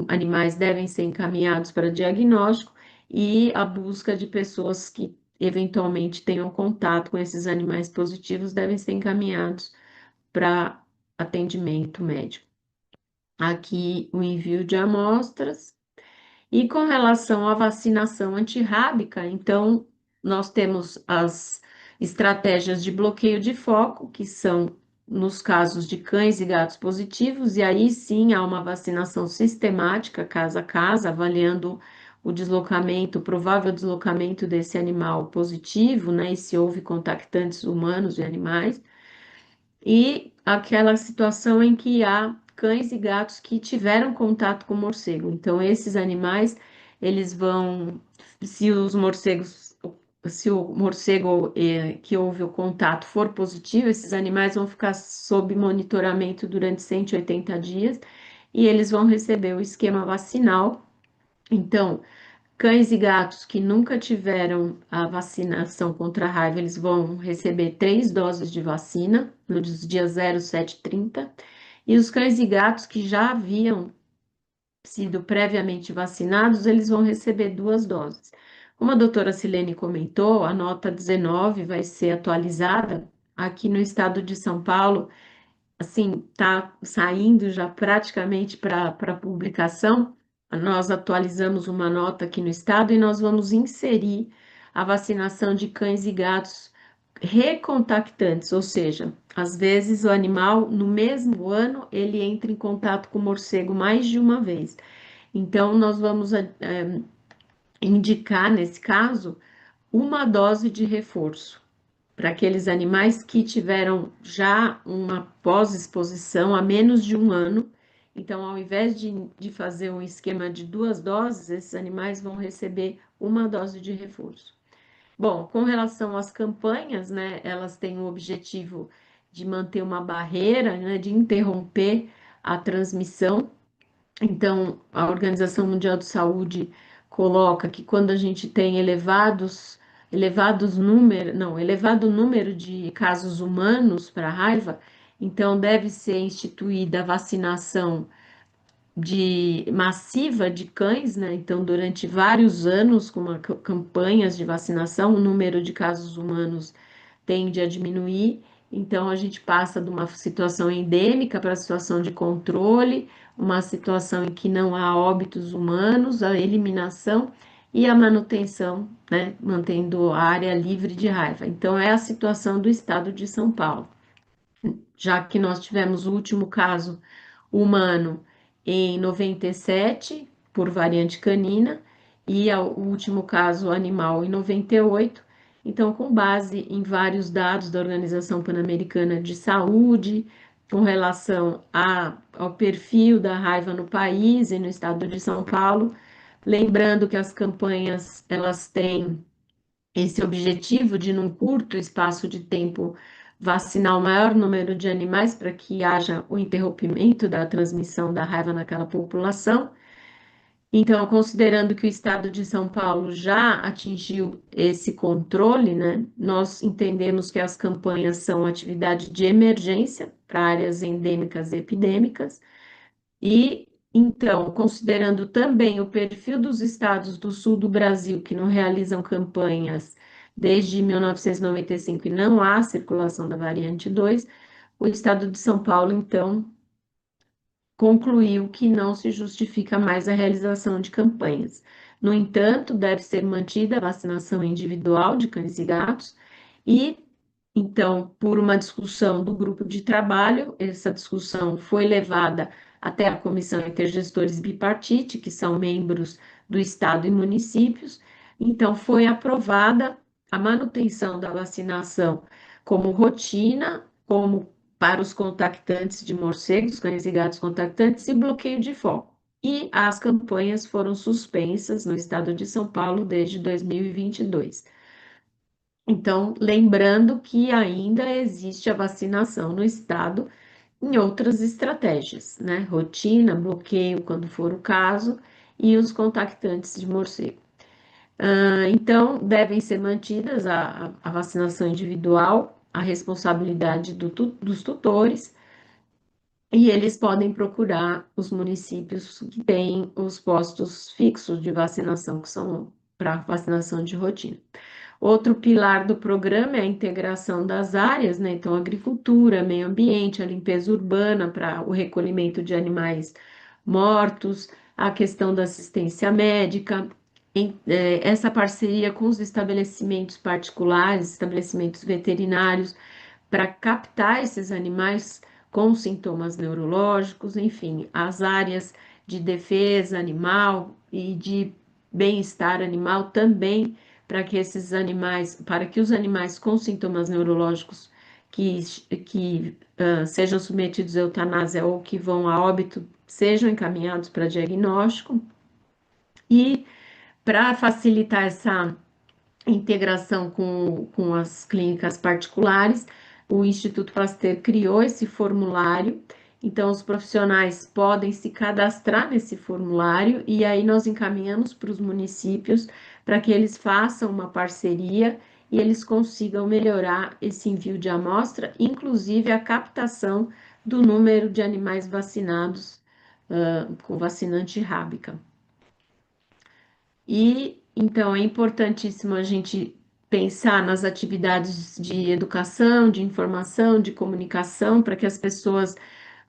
animais devem ser encaminhados para diagnóstico e a busca de pessoas que eventualmente tenham contato com esses animais positivos devem ser encaminhados para atendimento médico. Aqui o envio de amostras. E com relação à vacinação antirrábica, então, nós temos as estratégias de bloqueio de foco, que são nos casos de cães e gatos positivos, e aí sim há uma vacinação sistemática, casa a casa, avaliando o deslocamento, o provável deslocamento desse animal positivo, né, e se houve contactantes humanos e animais, e aquela situação em que há cães e gatos que tiveram contato com o morcego. Então, esses animais, eles vão, se os morcegos, se o morcego que houve o contato for positivo, esses animais vão ficar sob monitoramento durante 180 dias e eles vão receber o esquema vacinal. Então, cães e gatos que nunca tiveram a vacinação contra a raiva, eles vão receber 3 doses de vacina nos dias 0, 7 e 30. E os cães e gatos que já haviam sido previamente vacinados, eles vão receber 2 doses. Como a doutora Silene comentou, a nota 19 vai ser atualizada aqui no estado de São Paulo, assim, está saindo já praticamente para publicação. Nós atualizamos uma nota aqui no estado e nós vamos inserir a vacinação de cães e gatos recontactantes, ou seja, às vezes o animal, no mesmo ano, ele entra em contato com o morcego mais de uma vez. Então, nós vamos indicar, nesse caso, uma dose de reforço para aqueles animais que tiveram já uma pós-exposição há menos de um ano. Então, ao invés de fazer um esquema de 2 doses, esses animais vão receber uma dose de reforço. Bom, com relação às campanhas, né, elas têm o objetivo de manter uma barreira, né, de interromper a transmissão. Então, a Organização Mundial de Saúde coloca que quando a gente tem elevado número de casos humanos para raiva, então deve ser instituída a vacinação massiva de cães, né? Então, durante vários anos, com campanhas de vacinação, o número de casos humanos tende a diminuir. Então, a gente passa de uma situação endêmica para a situação de controle, uma situação em que não há óbitos humanos, a eliminação e a manutenção, né, mantendo a área livre de raiva. Então, é a situação do estado de São Paulo. Já que nós tivemos o último caso humano em 97, por variante canina, e o último caso animal em 98. Então, com base em vários dados da Organização Pan-Americana de Saúde, com relação ao perfil da raiva no país e no estado de São Paulo, lembrando que as campanhas, elas têm esse objetivo de, num curto espaço de tempo, vacinar o maior número de animais para que haja o interrompimento da transmissão da raiva naquela população. Então, considerando que o estado de São Paulo já atingiu esse controle, né, nós entendemos que as campanhas são atividade de emergência para áreas endêmicas e epidêmicas, e então, considerando também o perfil dos estados do sul do Brasil que não realizam campanhas desde 1995 e não há circulação da variante 2, o estado de São Paulo, então, concluiu que não se justifica mais a realização de campanhas. No entanto, deve ser mantida a vacinação individual de cães e gatos e, então, por uma discussão do grupo de trabalho, essa discussão foi levada até a Comissão Intergestores Bipartite, que são membros do Estado e municípios, então foi aprovada a manutenção da vacinação como rotina, como para os contactantes de morcegos, cães e gatos contactantes, e bloqueio de foco. E as campanhas foram suspensas no estado de São Paulo desde 2022. Então, lembrando que ainda existe a vacinação no estado em outras estratégias, né? Rotina, bloqueio, quando for o caso, e os contactantes de morcego. Então, devem ser mantidas a vacinação individual, a responsabilidade dos tutores, e eles podem procurar os municípios que têm os postos fixos de vacinação, que são para vacinação de rotina. Outro pilar do programa é a integração das áreas, né? Então, agricultura, meio ambiente, a limpeza urbana para o recolhimento de animais mortos, a questão da assistência médica, essa parceria com os estabelecimentos particulares, estabelecimentos veterinários, para captar esses animais com sintomas neurológicos, enfim, as áreas de defesa animal e de bem-estar animal também, para que esses animais, para que os animais com sintomas neurológicos que sejam submetidos à eutanásia ou que vão a óbito sejam encaminhados para diagnóstico. E para facilitar essa integração com as clínicas particulares, o Instituto Pasteur criou esse formulário, então os profissionais podem se cadastrar nesse formulário e aí nós encaminhamos para os municípios para que eles façam uma parceria e eles consigam melhorar esse envio de amostra, inclusive a captação do número de animais vacinados com vacinante rábica. E então é importantíssimo a gente pensar nas atividades de educação, de informação, de comunicação, para que as pessoas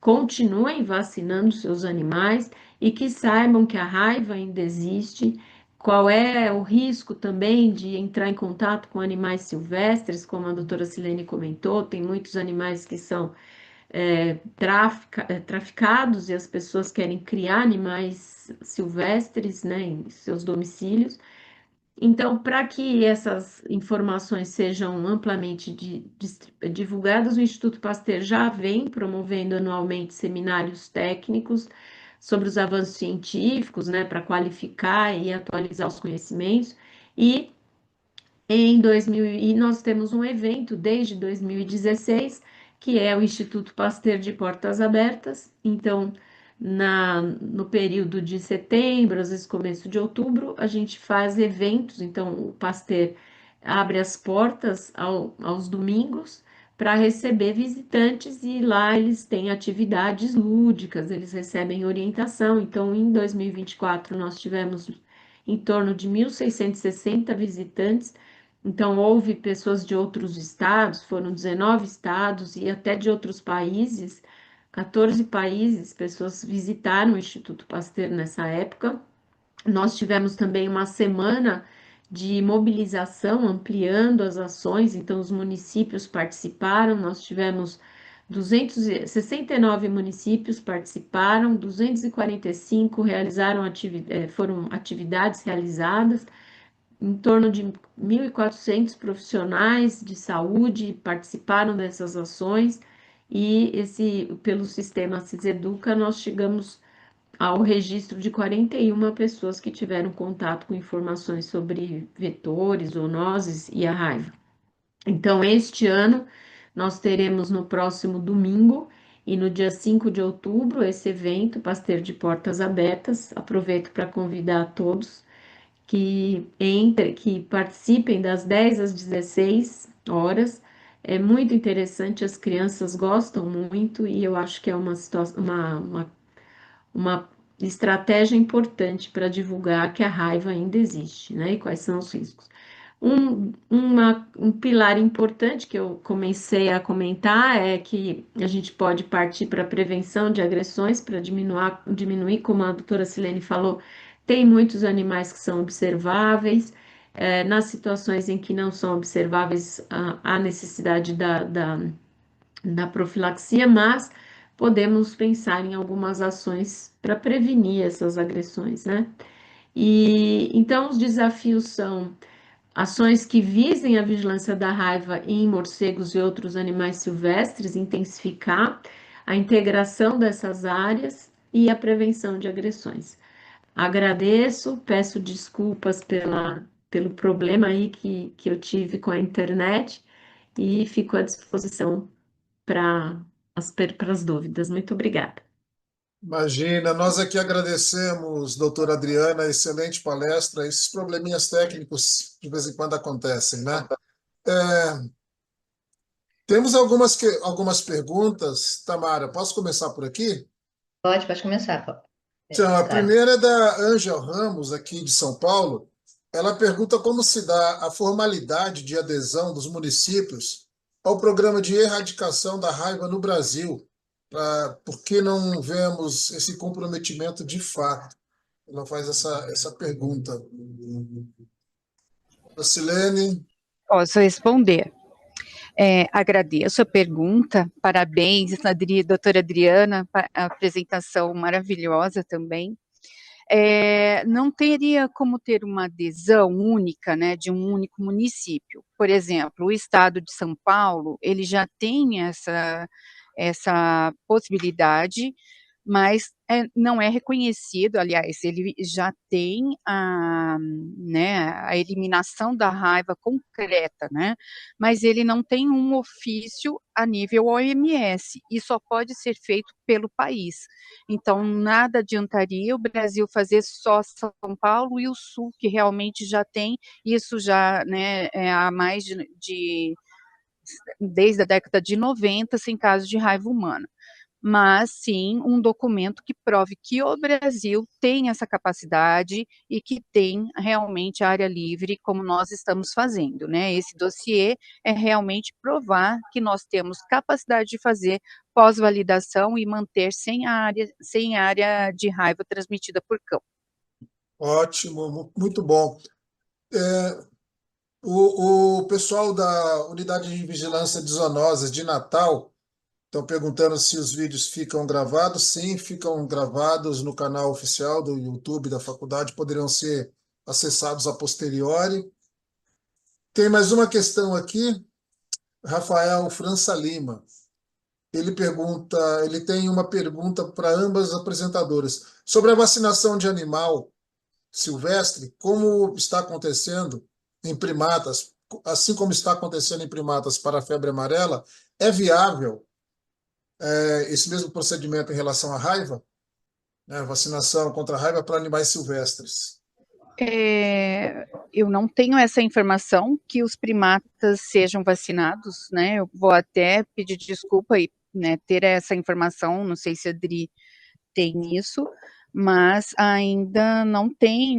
continuem vacinando seus animais e que saibam que a raiva ainda existe, qual é o risco também de entrar em contato com animais silvestres, como a doutora Silene comentou, tem muitos animais que são traficados e as pessoas querem criar animais silvestres, né, em seus domicílios. Então, para que essas informações sejam amplamente divulgadas, o Instituto Pasteur já vem promovendo anualmente seminários técnicos sobre os avanços científicos, né, para qualificar e atualizar os conhecimentos. E nós temos um evento desde 2016, que é o Instituto Pasteur de Portas Abertas. Então, no período de setembro, às vezes começo de outubro, a gente faz eventos. Então, o Pasteur abre as portas aos domingos para receber visitantes e lá eles têm atividades lúdicas, eles recebem orientação. Então, em 2024, nós tivemos em torno de 1.660 visitantes. Então, houve pessoas de outros estados, foram 19 estados e até de outros países, 14 países, pessoas visitaram o Instituto Pasteur nessa época. Nós tivemos também uma semana de mobilização, ampliando as ações, então os municípios participaram, nós tivemos 269 municípios participaram, 245 foram atividades realizadas, em torno de 1.400 profissionais de saúde participaram dessas ações e pelo sistema Ciseduca, nós chegamos ao registro de 41 pessoas que tiveram contato com informações sobre vetores, zoonoses e a raiva. Então, este ano, nós teremos no próximo domingo e no dia 5 de outubro esse evento, Pasteur de Portas Abertas. Aproveito para convidar a todos que participem das 10 às 16 horas. É muito interessante, as crianças gostam muito e eu acho que é uma estratégia importante para divulgar que a raiva ainda existe, né? E quais são os riscos. Um pilar importante que eu comecei a comentar é que a gente pode partir para a prevenção de agressões, para diminuir, como a doutora Silene falou, tem muitos animais que são observáveis, nas situações em que não são observáveis, há necessidade da profilaxia, mas podemos pensar em algumas ações para prevenir essas agressões, né? E então os desafios são ações que visem a vigilância da raiva em morcegos e outros animais silvestres, intensificar a integração dessas áreas e a prevenção de agressões. Agradeço, peço desculpas pelo problema aí que eu tive com a internet e fico à disposição para as dúvidas. Muito obrigada. Imagina, nós aqui agradecemos, doutora Adriana, excelente palestra. Esses probleminhas técnicos de vez em quando acontecem, né? Temos algumas perguntas. Tamara, posso começar por aqui? Pode começar, Paulo. Então, a Claro. primeira é da Ângela Ramos, aqui de São Paulo. Ela pergunta como se dá a formalidade de adesão dos municípios ao programa de erradicação da raiva no Brasil. Por que não vemos esse comprometimento de fato? Ela faz essa pergunta. Silene. Posso responder. Agradeço a pergunta, parabéns, doutora Adriana, a apresentação maravilhosa também. Não teria como ter uma adesão única, né, de um único município. Por exemplo, o estado de São Paulo, ele já tem essa possibilidade, mas não é reconhecido, aliás, ele já tem a eliminação da raiva concreta, né, mas ele não tem um ofício a nível OMS, e só pode ser feito pelo país. Então, nada adiantaria o Brasil fazer só São Paulo e o Sul, que realmente já tem isso já, né, há mais desde a década de 90, sem casos de raiva humana. Mas, sim, um documento que prove que o Brasil tem essa capacidade e que tem realmente a área livre, como nós estamos fazendo, né? Esse dossiê é realmente provar que nós temos capacidade de fazer pós-validação e manter sem área de raiva transmitida por cão. Ótimo, muito bom. O pessoal da Unidade de Vigilância de Zoonoses de Natal estão perguntando se os vídeos ficam gravados. Sim, ficam gravados no canal oficial do YouTube da faculdade, poderiam ser acessados a posteriori. Tem mais uma questão aqui, Rafael França Lima. Ele tem uma pergunta para ambas as apresentadoras. Sobre a vacinação de animal silvestre, como está acontecendo em primatas, assim como está acontecendo em primatas para a febre amarela, é viável esse mesmo procedimento em relação à raiva? Né? Vacinação contra a raiva para animais silvestres. Eu não tenho essa informação que os primatas sejam vacinados, né? Eu vou até pedir desculpa e, né, ter essa informação, não sei se a Adri tem isso, mas ainda não tem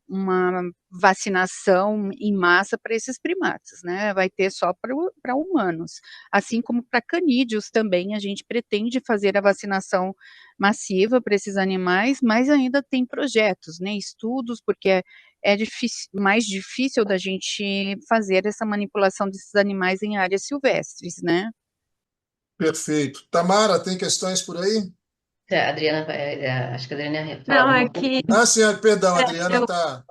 uma vacinação em massa para esses primatas, né? Vai ter só para humanos. Assim como para canídeos também, a gente pretende fazer a vacinação massiva para esses animais, mas ainda tem projetos, né? Estudos, porque é mais difícil da gente fazer essa manipulação desses animais em áreas silvestres, né? Perfeito. Tamara, tem questões por aí? A Adriana, acho que a Adriana ia falar Não, é alguma coisa. que Senhora, perdão, a Adriana está...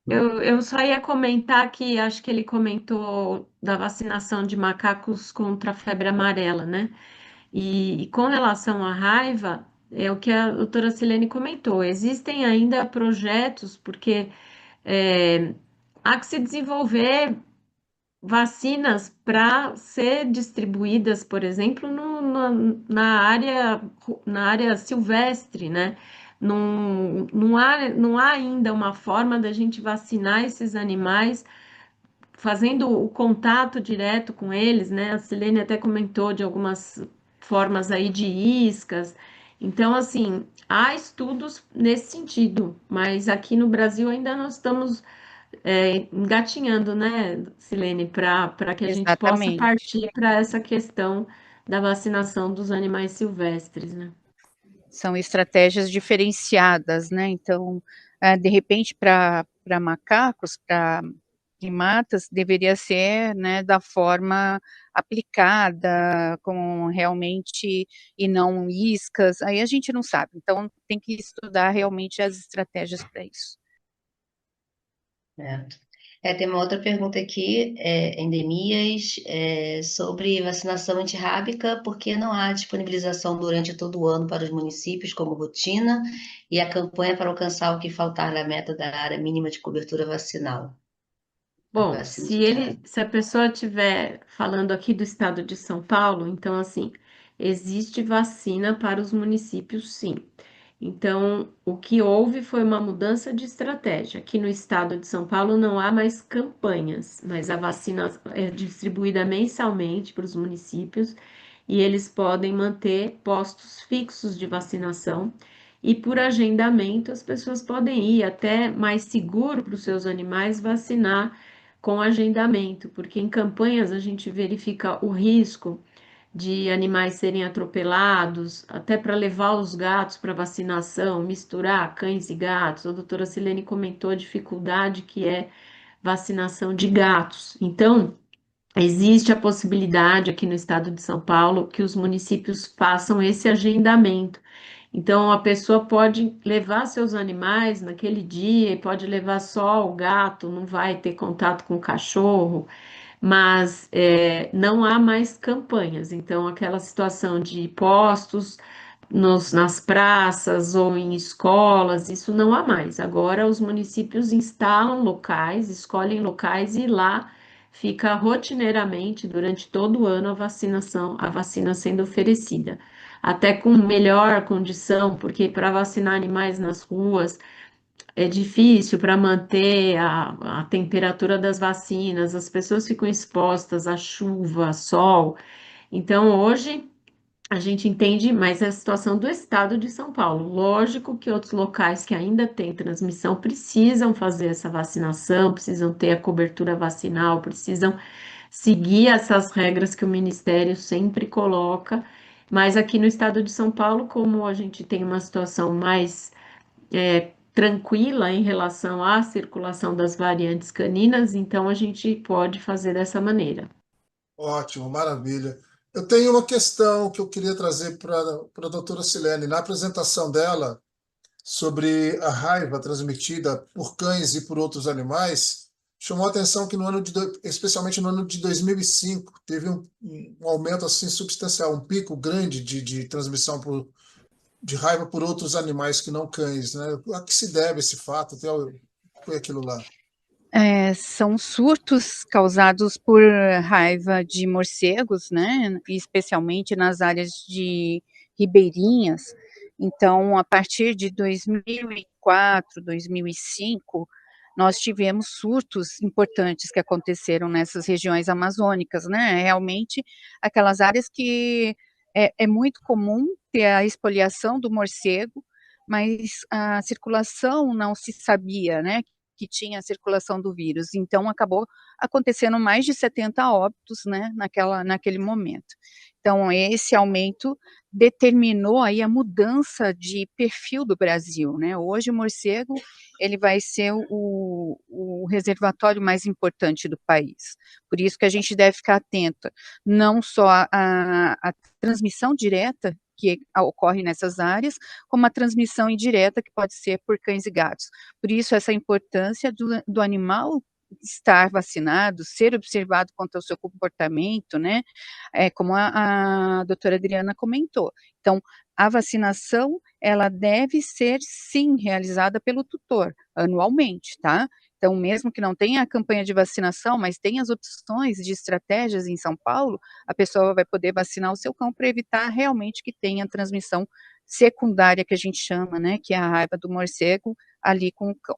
eu só ia comentar que acho que ele comentou da vacinação de macacos contra a febre amarela, né? E com relação à raiva, é o que a doutora Silene comentou, existem ainda projetos, porque há que se desenvolver vacinas para ser distribuídas, por exemplo, na área silvestre, né? Não há ainda uma forma da gente vacinar esses animais fazendo o contato direto com eles, né? A Silene até comentou de algumas formas aí de iscas. Então, assim, há estudos nesse sentido, mas aqui no Brasil ainda nós estamos engatinhando, né, Silene, para que a gente possa Exatamente. partir para essa questão da vacinação dos animais silvestres, né? São estratégias diferenciadas, né? Então, de repente, para macacos, para primatas, deveria ser, né, da forma aplicada, com realmente, e não iscas, aí a gente não sabe. Então, tem que estudar realmente as estratégias para isso. Tem uma outra pergunta aqui, endemias, sobre vacinação antirrábica, porque não há disponibilização durante todo o ano para os municípios como rotina, e a campanha para alcançar o que faltar na meta da área mínima de cobertura vacinal, a Bom, vacina antirrábica. se a pessoa estiver falando aqui do estado de São Paulo, então assim, existe vacina para os municípios, sim. Então, o que houve foi uma mudança de estratégia. Aqui no estado de São Paulo não há mais campanhas, mas a vacina é distribuída mensalmente para os municípios e eles podem manter postos fixos de vacinação. E por agendamento, as pessoas podem ir até mais seguro para os seus animais vacinar com agendamento, porque em campanhas a gente verifica o risco de animais serem atropelados, até para levar os gatos para vacinação, misturar cães e gatos. A doutora Silene comentou a dificuldade que é vacinação de gatos. Então, existe a possibilidade aqui no estado de São Paulo que os municípios façam esse agendamento. Então, a pessoa pode levar seus animais naquele dia e pode levar só o gato, não vai ter contato com o cachorro, mas não há mais campanhas. Então, aquela situação de postos nas praças ou em escolas, isso não há mais. Agora, os municípios instalam locais, escolhem locais e lá fica rotineiramente, durante todo o ano, a vacina sendo oferecida. Até com melhor condição, porque para vacinar animais nas ruas, é difícil para manter a temperatura das vacinas, as pessoas ficam expostas à chuva, sol. Então, hoje, a gente entende mais a situação do estado de São Paulo. Lógico que outros locais que ainda têm transmissão precisam fazer essa vacinação, precisam ter a cobertura vacinal, precisam seguir essas regras que o Ministério sempre coloca. Mas aqui no estado de São Paulo, como a gente tem uma situação mais tranquila em relação à circulação das variantes caninas, então a gente pode fazer dessa maneira. Ótimo, maravilha. Eu tenho uma questão que eu queria trazer para a doutora Silene. Na apresentação dela sobre a raiva transmitida por cães e por outros animais, chamou a atenção que especialmente no ano de 2005, teve um aumento assim substancial, um pico grande de transmissão de raiva por outros animais que não cães, né? A que se deve esse fato? Foi aquilo lá. São surtos causados por raiva de morcegos, né, especialmente nas áreas de ribeirinhas. Então, a partir de 2004, 2005, nós tivemos surtos importantes que aconteceram nessas regiões amazônicas, né, realmente aquelas áreas que é muito comum ter a espoliação do morcego, mas a circulação não se sabia, né, que tinha a circulação do vírus. Então, acabou acontecendo mais de 70 óbitos, né, naquele momento. Então, esse aumento determinou aí a mudança de perfil do Brasil, né? Hoje o morcego, ele vai ser o reservatório mais importante do país. Por isso que a gente deve ficar atenta, não só a transmissão direta que ocorre nessas áreas, como a transmissão indireta que pode ser por cães e gatos. Por isso, essa importância do animal estar vacinado, ser observado quanto ao seu comportamento, né, como a doutora Adriana comentou. Então, a vacinação, ela deve ser, sim, realizada pelo tutor, anualmente, tá? Então, mesmo que não tenha a campanha de vacinação, mas tenha as opções de estratégias em São Paulo, a pessoa vai poder vacinar o seu cão para evitar realmente que tenha transmissão secundária, que a gente chama, né, que é a raiva do morcego ali com o cão.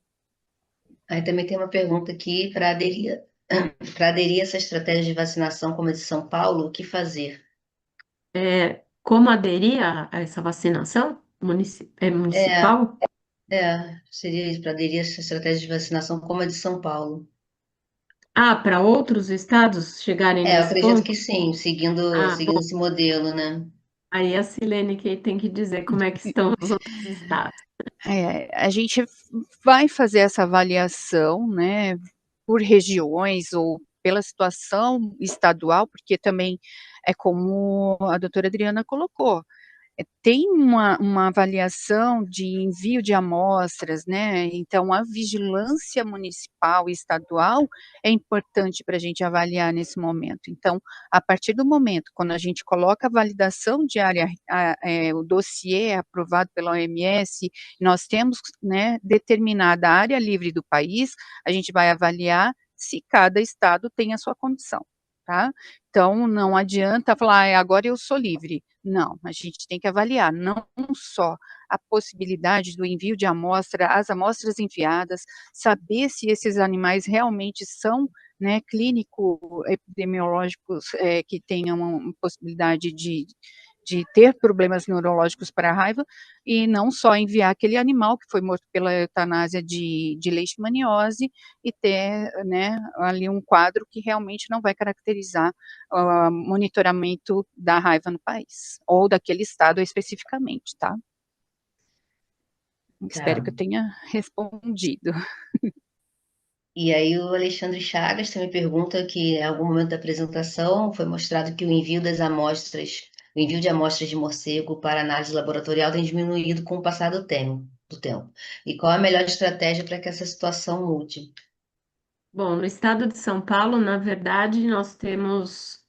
Aí também tem uma pergunta aqui para aderir, para aderir a essa estratégia de vacinação como a de São Paulo, o que fazer? Como aderir a essa vacinação É, municipal? seria isso, para aderir a essa estratégia de vacinação como a de São Paulo. Ah, para outros estados chegarem Eu nesse acredito ponto? que sim, Ah, seguindo esse modelo, né? aí a Silene que tem que dizer como é que estão os outros estados. A gente vai fazer essa avaliação, né, por regiões ou pela situação estadual, porque também é como a doutora Adriana colocou, tem uma avaliação de envio de amostras, né? Então, a vigilância municipal e estadual é importante para a gente avaliar nesse momento. Então, a partir do momento, quando a gente coloca a validação de área, o dossiê é aprovado pela OMS, nós temos, né, determinada área livre do país, a gente vai avaliar se cada estado tem a sua condição, tá? Então, não adianta falar, agora eu sou livre. Não, a gente tem que avaliar não só a possibilidade do envio de amostra, as amostras enviadas, saber se esses animais realmente são, né, clínico-epidemiológicos, que tenham uma possibilidade de ter problemas neurológicos para a raiva, e não só enviar aquele animal que foi morto pela eutanásia de leishmaniose e ter, né, ali um quadro que realmente não vai caracterizar monitoramento da raiva no país, ou daquele estado especificamente, tá? Espero Tá. que eu tenha respondido. E aí o Alexandre Chagas também pergunta que em algum momento da apresentação foi mostrado que o envio das amostras, o envio de amostras de morcego para análise laboratorial tem diminuído com o passar do tempo. E qual a melhor estratégia para que essa situação mude? Bom, no estado de São Paulo, na verdade, nós temos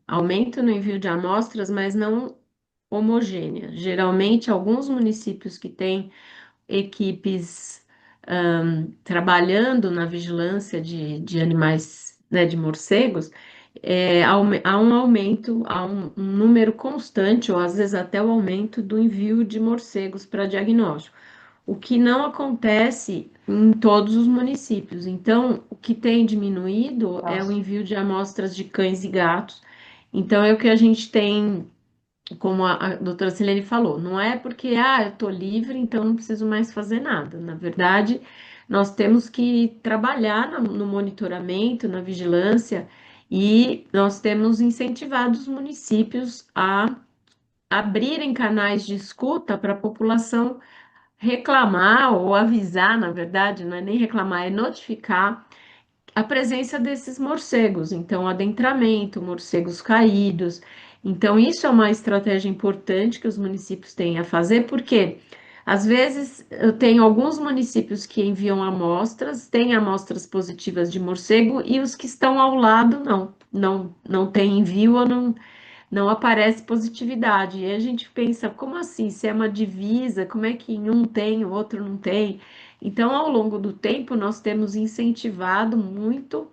aumento no envio de amostras, mas não homogênea. Geralmente, alguns municípios que têm equipes trabalhando na vigilância de animais, né, de morcegos, há um aumento, há um número constante, ou às vezes até o aumento do envio de morcegos para diagnóstico, o que não acontece em todos os municípios. Então, o que tem diminuído é o envio de amostras de cães e gatos. Então, é o que a gente tem, como a doutora Silene falou, não é porque, eu estou livre, então não preciso mais fazer nada. Na verdade, nós temos que trabalhar no monitoramento, na vigilância, e nós temos incentivado os municípios a abrirem canais de escuta para a população reclamar ou avisar, na verdade, não é nem reclamar, é notificar a presença desses morcegos, então adentramento, morcegos caídos. Então, isso é uma estratégia importante que os municípios têm a fazer, porque às vezes eu tenho alguns municípios que enviam amostras, têm amostras positivas de morcego, e os que estão ao lado não tem envio ou não aparece positividade. E a gente pensa, como assim? Se é uma divisa, como é que em um tem, o outro não tem? Então, ao longo do tempo, nós temos incentivado muito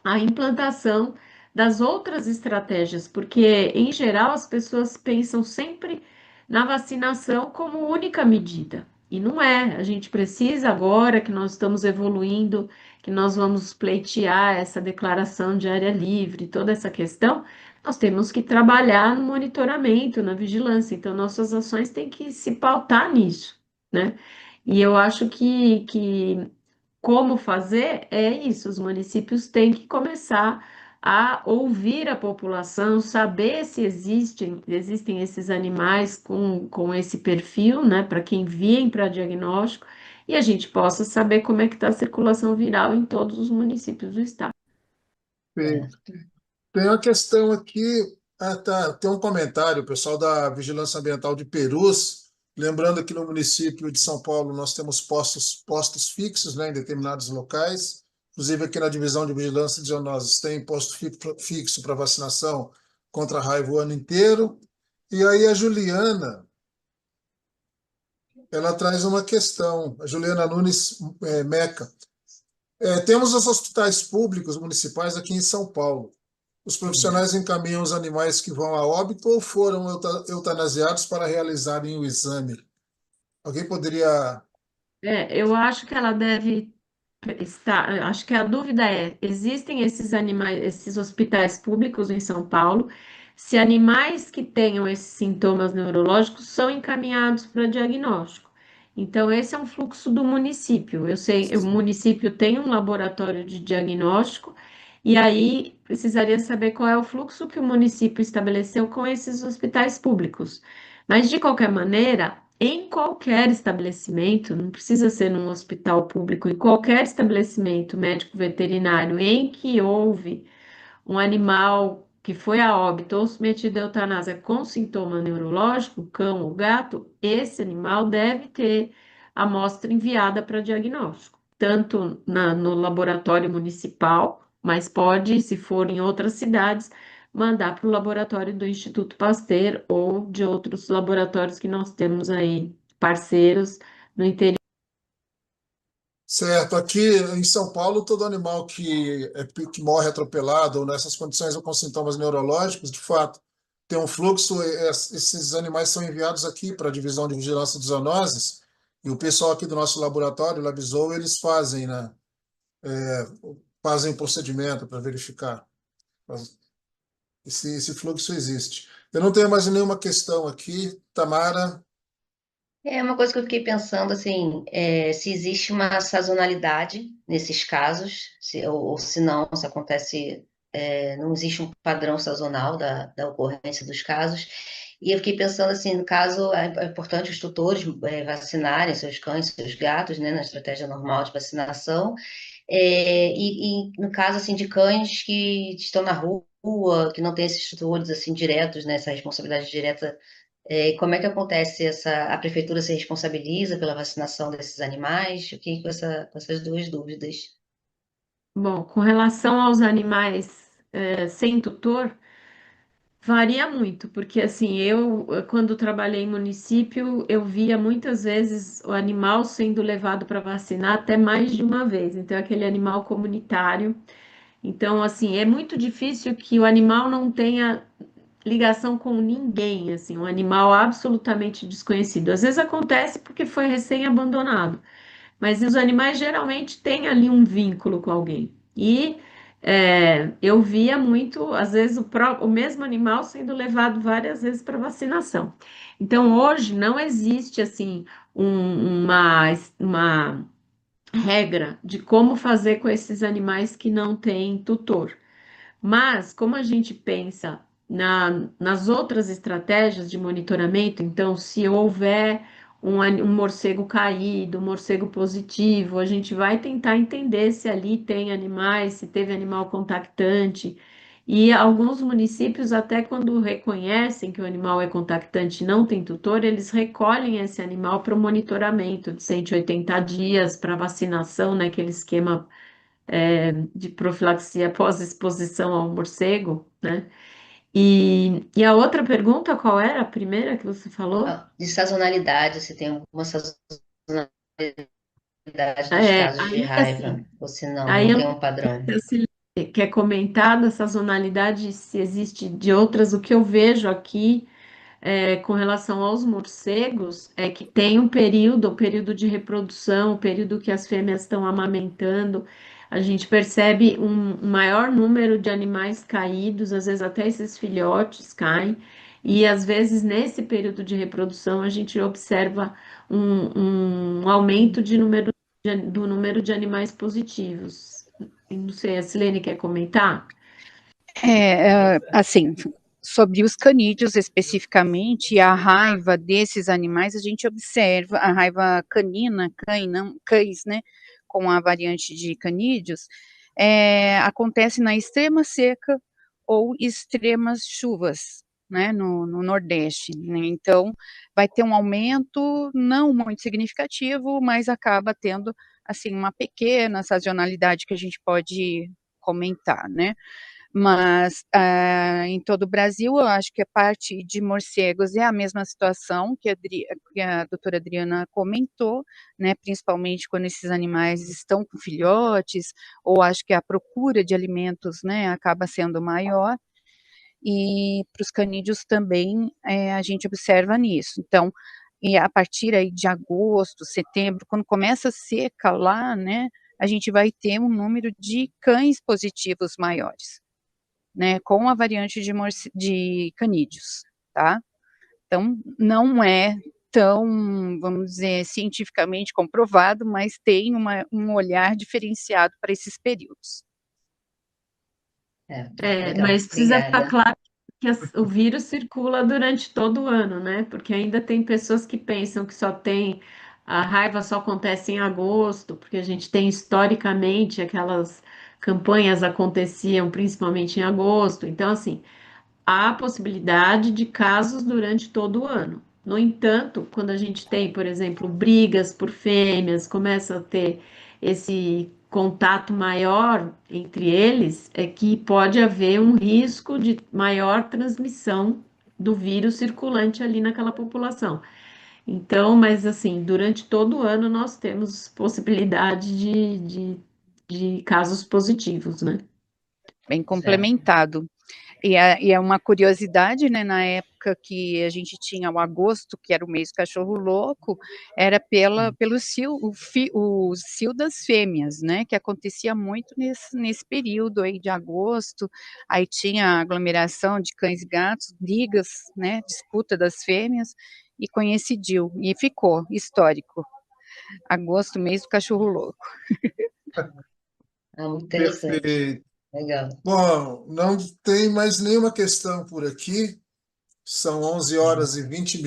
a implantação das outras estratégias, porque, em geral, as pessoas pensam sempre na vacinação como única medida. E não é. A gente precisa, agora que nós estamos evoluindo, que nós vamos pleitear essa declaração de área livre, toda essa questão, nós temos que trabalhar no monitoramento, na vigilância. Então, nossas ações têm que se pautar nisso, né? E eu acho que como fazer é isso, os municípios têm que começar a ouvir a população, saber se existem esses animais com esse perfil, né, para que enviem para diagnóstico, e a gente possa saber como é que está a circulação viral em todos os municípios do estado. Perfeito. Tem uma questão aqui, tem um comentário, o pessoal da Vigilância Ambiental de Perus, lembrando que no município de São Paulo nós temos postos fixos, né, em determinados locais, inclusive aqui na divisão de vigilância de zoonoses tem posto fixo para vacinação contra a raiva o ano inteiro. E aí a Juliana, ela traz uma questão, a Juliana Nunes Meca. Temos os hospitais públicos municipais aqui em São Paulo. Os profissionais encaminham os animais que vão a óbito ou foram eutanasiados para realizarem o exame? Alguém poderia... Eu acho que ela deve estar. Acho que a dúvida é: existem esses animais, esses hospitais públicos em São Paulo? Se animais que tenham esses sintomas neurológicos são encaminhados para diagnóstico. Então, esse é um fluxo do município. Eu sei, o município tem um laboratório de diagnóstico, e aí precisaria saber qual é o fluxo que o município estabeleceu com esses hospitais públicos. Mas, de qualquer maneira, em qualquer estabelecimento, não precisa ser num hospital público, em qualquer estabelecimento médico veterinário em que houve um animal que foi a óbito ou submetido à eutanásia com sintoma neurológico, cão ou gato, esse animal deve ter amostra enviada para diagnóstico, tanto no laboratório municipal, mas pode, se for em outras cidades, mandar para o laboratório do Instituto Pasteur ou de outros laboratórios que nós temos aí, parceiros no interior. Certo, aqui em São Paulo, todo animal que morre atropelado ou nessas condições ou com sintomas neurológicos, de fato, tem um fluxo, esses animais são enviados aqui para a Divisão de Vigilância de Zoonoses, e o pessoal aqui do nosso laboratório, Labzoo, eles fazem, né, fazem o procedimento para verificar. Esse fluxo existe. Eu não tenho mais nenhuma questão aqui. Tamara, É uma coisa que eu fiquei pensando, assim, se existe uma sazonalidade nesses casos, ou se não, se acontece, não existe um padrão sazonal da ocorrência dos casos. E eu fiquei pensando, assim, no caso, é importante os tutores vacinarem seus cães, seus gatos, né, na estratégia normal de vacinação. E no caso, assim, de cães que estão na rua, que não têm esses tutores, assim, diretos, né, essa responsabilidade direta, como é que acontece a prefeitura se responsabiliza pela vacinação desses animais? Eu fiquei com essas duas dúvidas. Bom, com relação aos animais sem tutor, varia muito, porque assim, quando trabalhei em município, eu via muitas vezes o animal sendo levado para vacinar até mais de uma vez. Então, é aquele animal comunitário. Então, assim, é muito difícil que o animal não tenha ligação com ninguém, assim, um animal absolutamente desconhecido. Às vezes acontece porque foi recém-abandonado, mas os animais geralmente têm ali um vínculo com alguém. E eu via muito, às vezes, o mesmo animal sendo levado várias vezes para vacinação. Então, hoje não existe assim uma regra de como fazer com esses animais que não têm tutor. Mas, como a gente pensa nas outras estratégias de monitoramento, então, se houver um morcego caído, um morcego positivo, a gente vai tentar entender se ali tem animais, se teve animal contactante. E alguns municípios, até quando reconhecem que o animal é contactante e não tem tutor, eles recolhem esse animal para o monitoramento de 180 dias para vacinação, né, aquele esquema de profilaxia pós-exposição ao morcego, né? E a outra pergunta, qual era a primeira que você falou? De sazonalidade, se tem alguma sazonalidade nos casos de Aí, raiva, assim, ou se não, aí não eu tem não um padrão. sei se quer comentar da sazonalidade, se existe de outras, o que eu vejo aqui com relação aos morcegos é que tem um período de reprodução, o período que as fêmeas estão amamentando. A gente percebe um maior número de animais caídos, às vezes até esses filhotes caem, e às vezes nesse período de reprodução a gente observa um aumento do número de animais positivos. Não sei, a Silene quer comentar? Assim, sobre os canídeos especificamente, a raiva desses animais, a gente observa, a raiva canina, cães, né, com a variante de canídeos, acontece na extrema seca ou extremas chuvas, né, no Nordeste, né, então vai ter um aumento não muito significativo, mas acaba tendo, assim, uma pequena sazonalidade que a gente pode comentar, né. Mas, em todo o Brasil, eu acho que a parte de morcegos é a mesma situação que a doutora Adriana comentou, né, principalmente quando esses animais estão com filhotes, ou acho que a procura de alimentos, né, acaba sendo maior, e para os canídeos também, a gente observa nisso. Então, e a partir aí de agosto, setembro, quando começa a seca lá, né, a gente vai ter um número de cães positivos maiores, né, com a variante de canídeos, tá? Então, não é tão, vamos dizer, cientificamente comprovado, mas tem um olhar diferenciado para esses períodos. Legal, Mas precisa ficar obrigada. claro que o vírus circula durante todo o ano, né? Porque ainda tem pessoas que pensam que a raiva só acontece em agosto, porque a gente tem historicamente aquelas campanhas aconteciam principalmente em agosto. Então, assim, há possibilidade de casos durante todo o ano. No entanto, quando a gente tem, por exemplo, brigas por fêmeas, começa a ter esse contato maior entre eles, é que pode haver um risco de maior transmissão do vírus circulante ali naquela população. Então, mas assim, durante todo o ano nós temos possibilidade de casos positivos, né? Bem Certo. complementado. E é uma curiosidade, né, na época que a gente tinha o agosto, que era o mês cachorro louco, era pelo o cio das fêmeas, né, que acontecia muito nesse período aí de agosto, aí tinha aglomeração de cães e gatos, brigas, né, disputa das fêmeas, e coincidiu, e ficou histórico. Agosto, mês do cachorro louco. Ah, muito interessante. Perfeito. Legal. Bom, não tem mais nenhuma questão por aqui. São 11h20.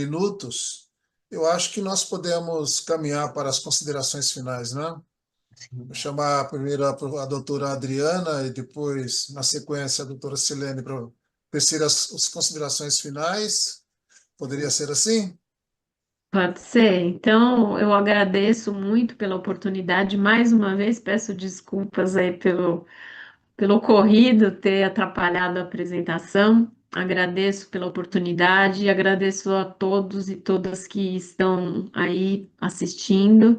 Eu acho que nós podemos caminhar para as considerações finais, né? Vou chamar primeiro a doutora Adriana e depois, na sequência, a doutora Silene para tecer as considerações finais. Poderia ser assim? Pode ser. Então, eu agradeço muito pela oportunidade. Mais uma vez, peço desculpas aí pelo ocorrido ter atrapalhado a apresentação. Agradeço pela oportunidade e agradeço a todos e todas que estão aí assistindo.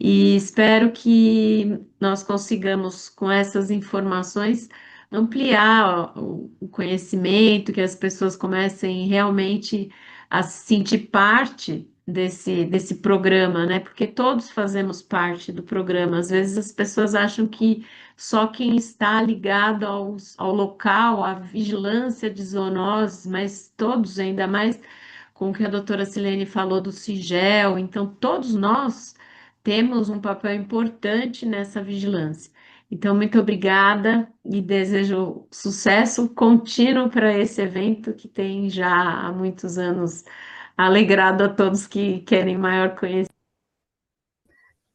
E espero que nós consigamos, com essas informações, ampliar o conhecimento, que as pessoas comecem realmente a se sentir parte desse programa, né? Porque todos fazemos parte do programa. Às vezes as pessoas acham que só quem está ligado ao local, à vigilância de zoonoses, mas todos, ainda mais com o que a doutora Silene falou do CIGEL, então todos nós temos um papel importante nessa vigilância. Então, muito obrigada e desejo sucesso contínuo para esse evento que tem já há muitos anos alegrado a todos que querem maior conhecimento.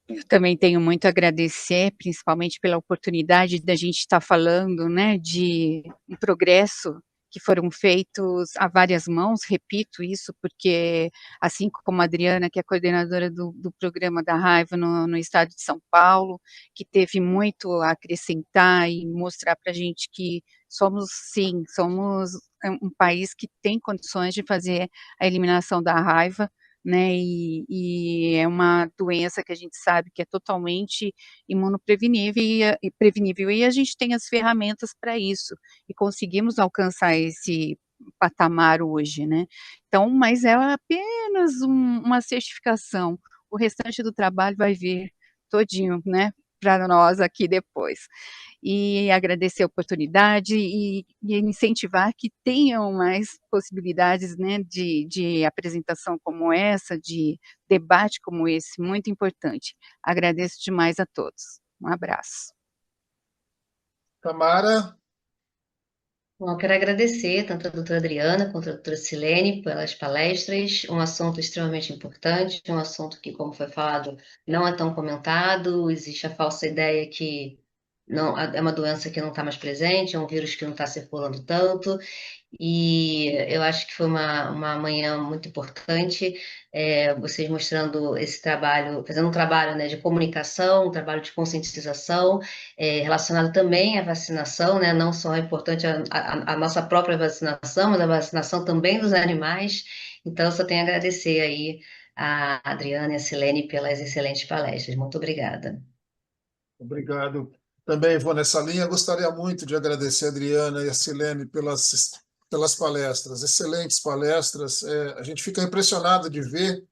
Eu também tenho muito a agradecer, principalmente pela oportunidade da gente estar falando, né, de um progresso que foram feitos a várias mãos, repito isso, porque assim como a Adriana, que é coordenadora do programa da Raiva no estado de São Paulo, que teve muito a acrescentar e mostrar para a gente que somos, sim, somos um país que tem condições de fazer a eliminação da raiva, né, e é uma doença que a gente sabe que é totalmente imunoprevenível e a gente tem as ferramentas para isso, e conseguimos alcançar esse patamar hoje, né. Então, mas é apenas uma certificação, o restante do trabalho vai vir todinho, né, para nós aqui depois. E agradecer a oportunidade e incentivar que tenham mais possibilidades, né, de apresentação como essa, de debate como esse, muito importante. Agradeço demais a todos. Um abraço. Tamara, Bom, eu quero agradecer tanto a doutora Adriana quanto a doutora Silene pelas palestras, um assunto extremamente importante, um assunto que, como foi falado, não é tão comentado, existe a falsa ideia que não, é uma doença que não está mais presente, é um vírus que não está circulando tanto, e eu acho que foi uma manhã muito importante, vocês mostrando esse trabalho, fazendo um trabalho, né, de comunicação, um trabalho de conscientização, relacionado também à vacinação, né, não só é importante a nossa própria vacinação, mas a vacinação também dos animais. Então, eu só tenho a agradecer aí a Adriana e a Silene pelas excelentes palestras. Muito obrigada. obrigado. Também vou nessa linha. Gostaria muito de agradecer a Adriana e a Silene pelas palestras, excelentes palestras. A gente fica impressionado de ver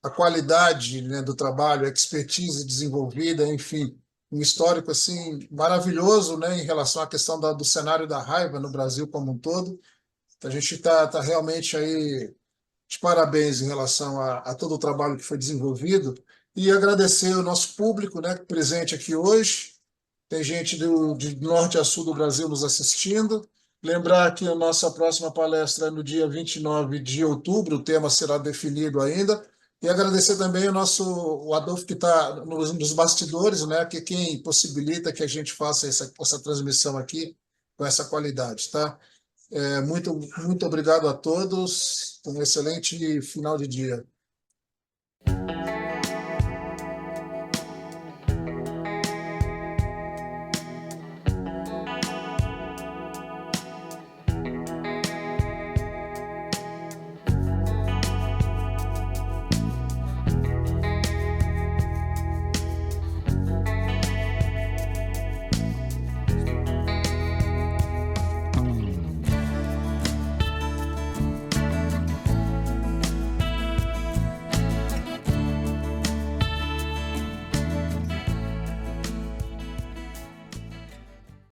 a qualidade, né, do trabalho, a expertise desenvolvida, enfim, um histórico assim maravilhoso, né, em relação à questão do cenário da raiva no Brasil como um todo. Então, a gente está realmente aí de parabéns em relação a todo o trabalho que foi desenvolvido e agradecer o nosso público, né, presente aqui hoje. Tem gente de norte a sul do Brasil nos assistindo. Lembrar que a nossa próxima palestra é no dia 29 de outubro, o tema será definido ainda, E agradecer também o Adolfo, que está nos bastidores, né, que quem possibilita que a gente faça essa transmissão aqui com essa qualidade, tá? Muito obrigado a todos, um excelente final de dia.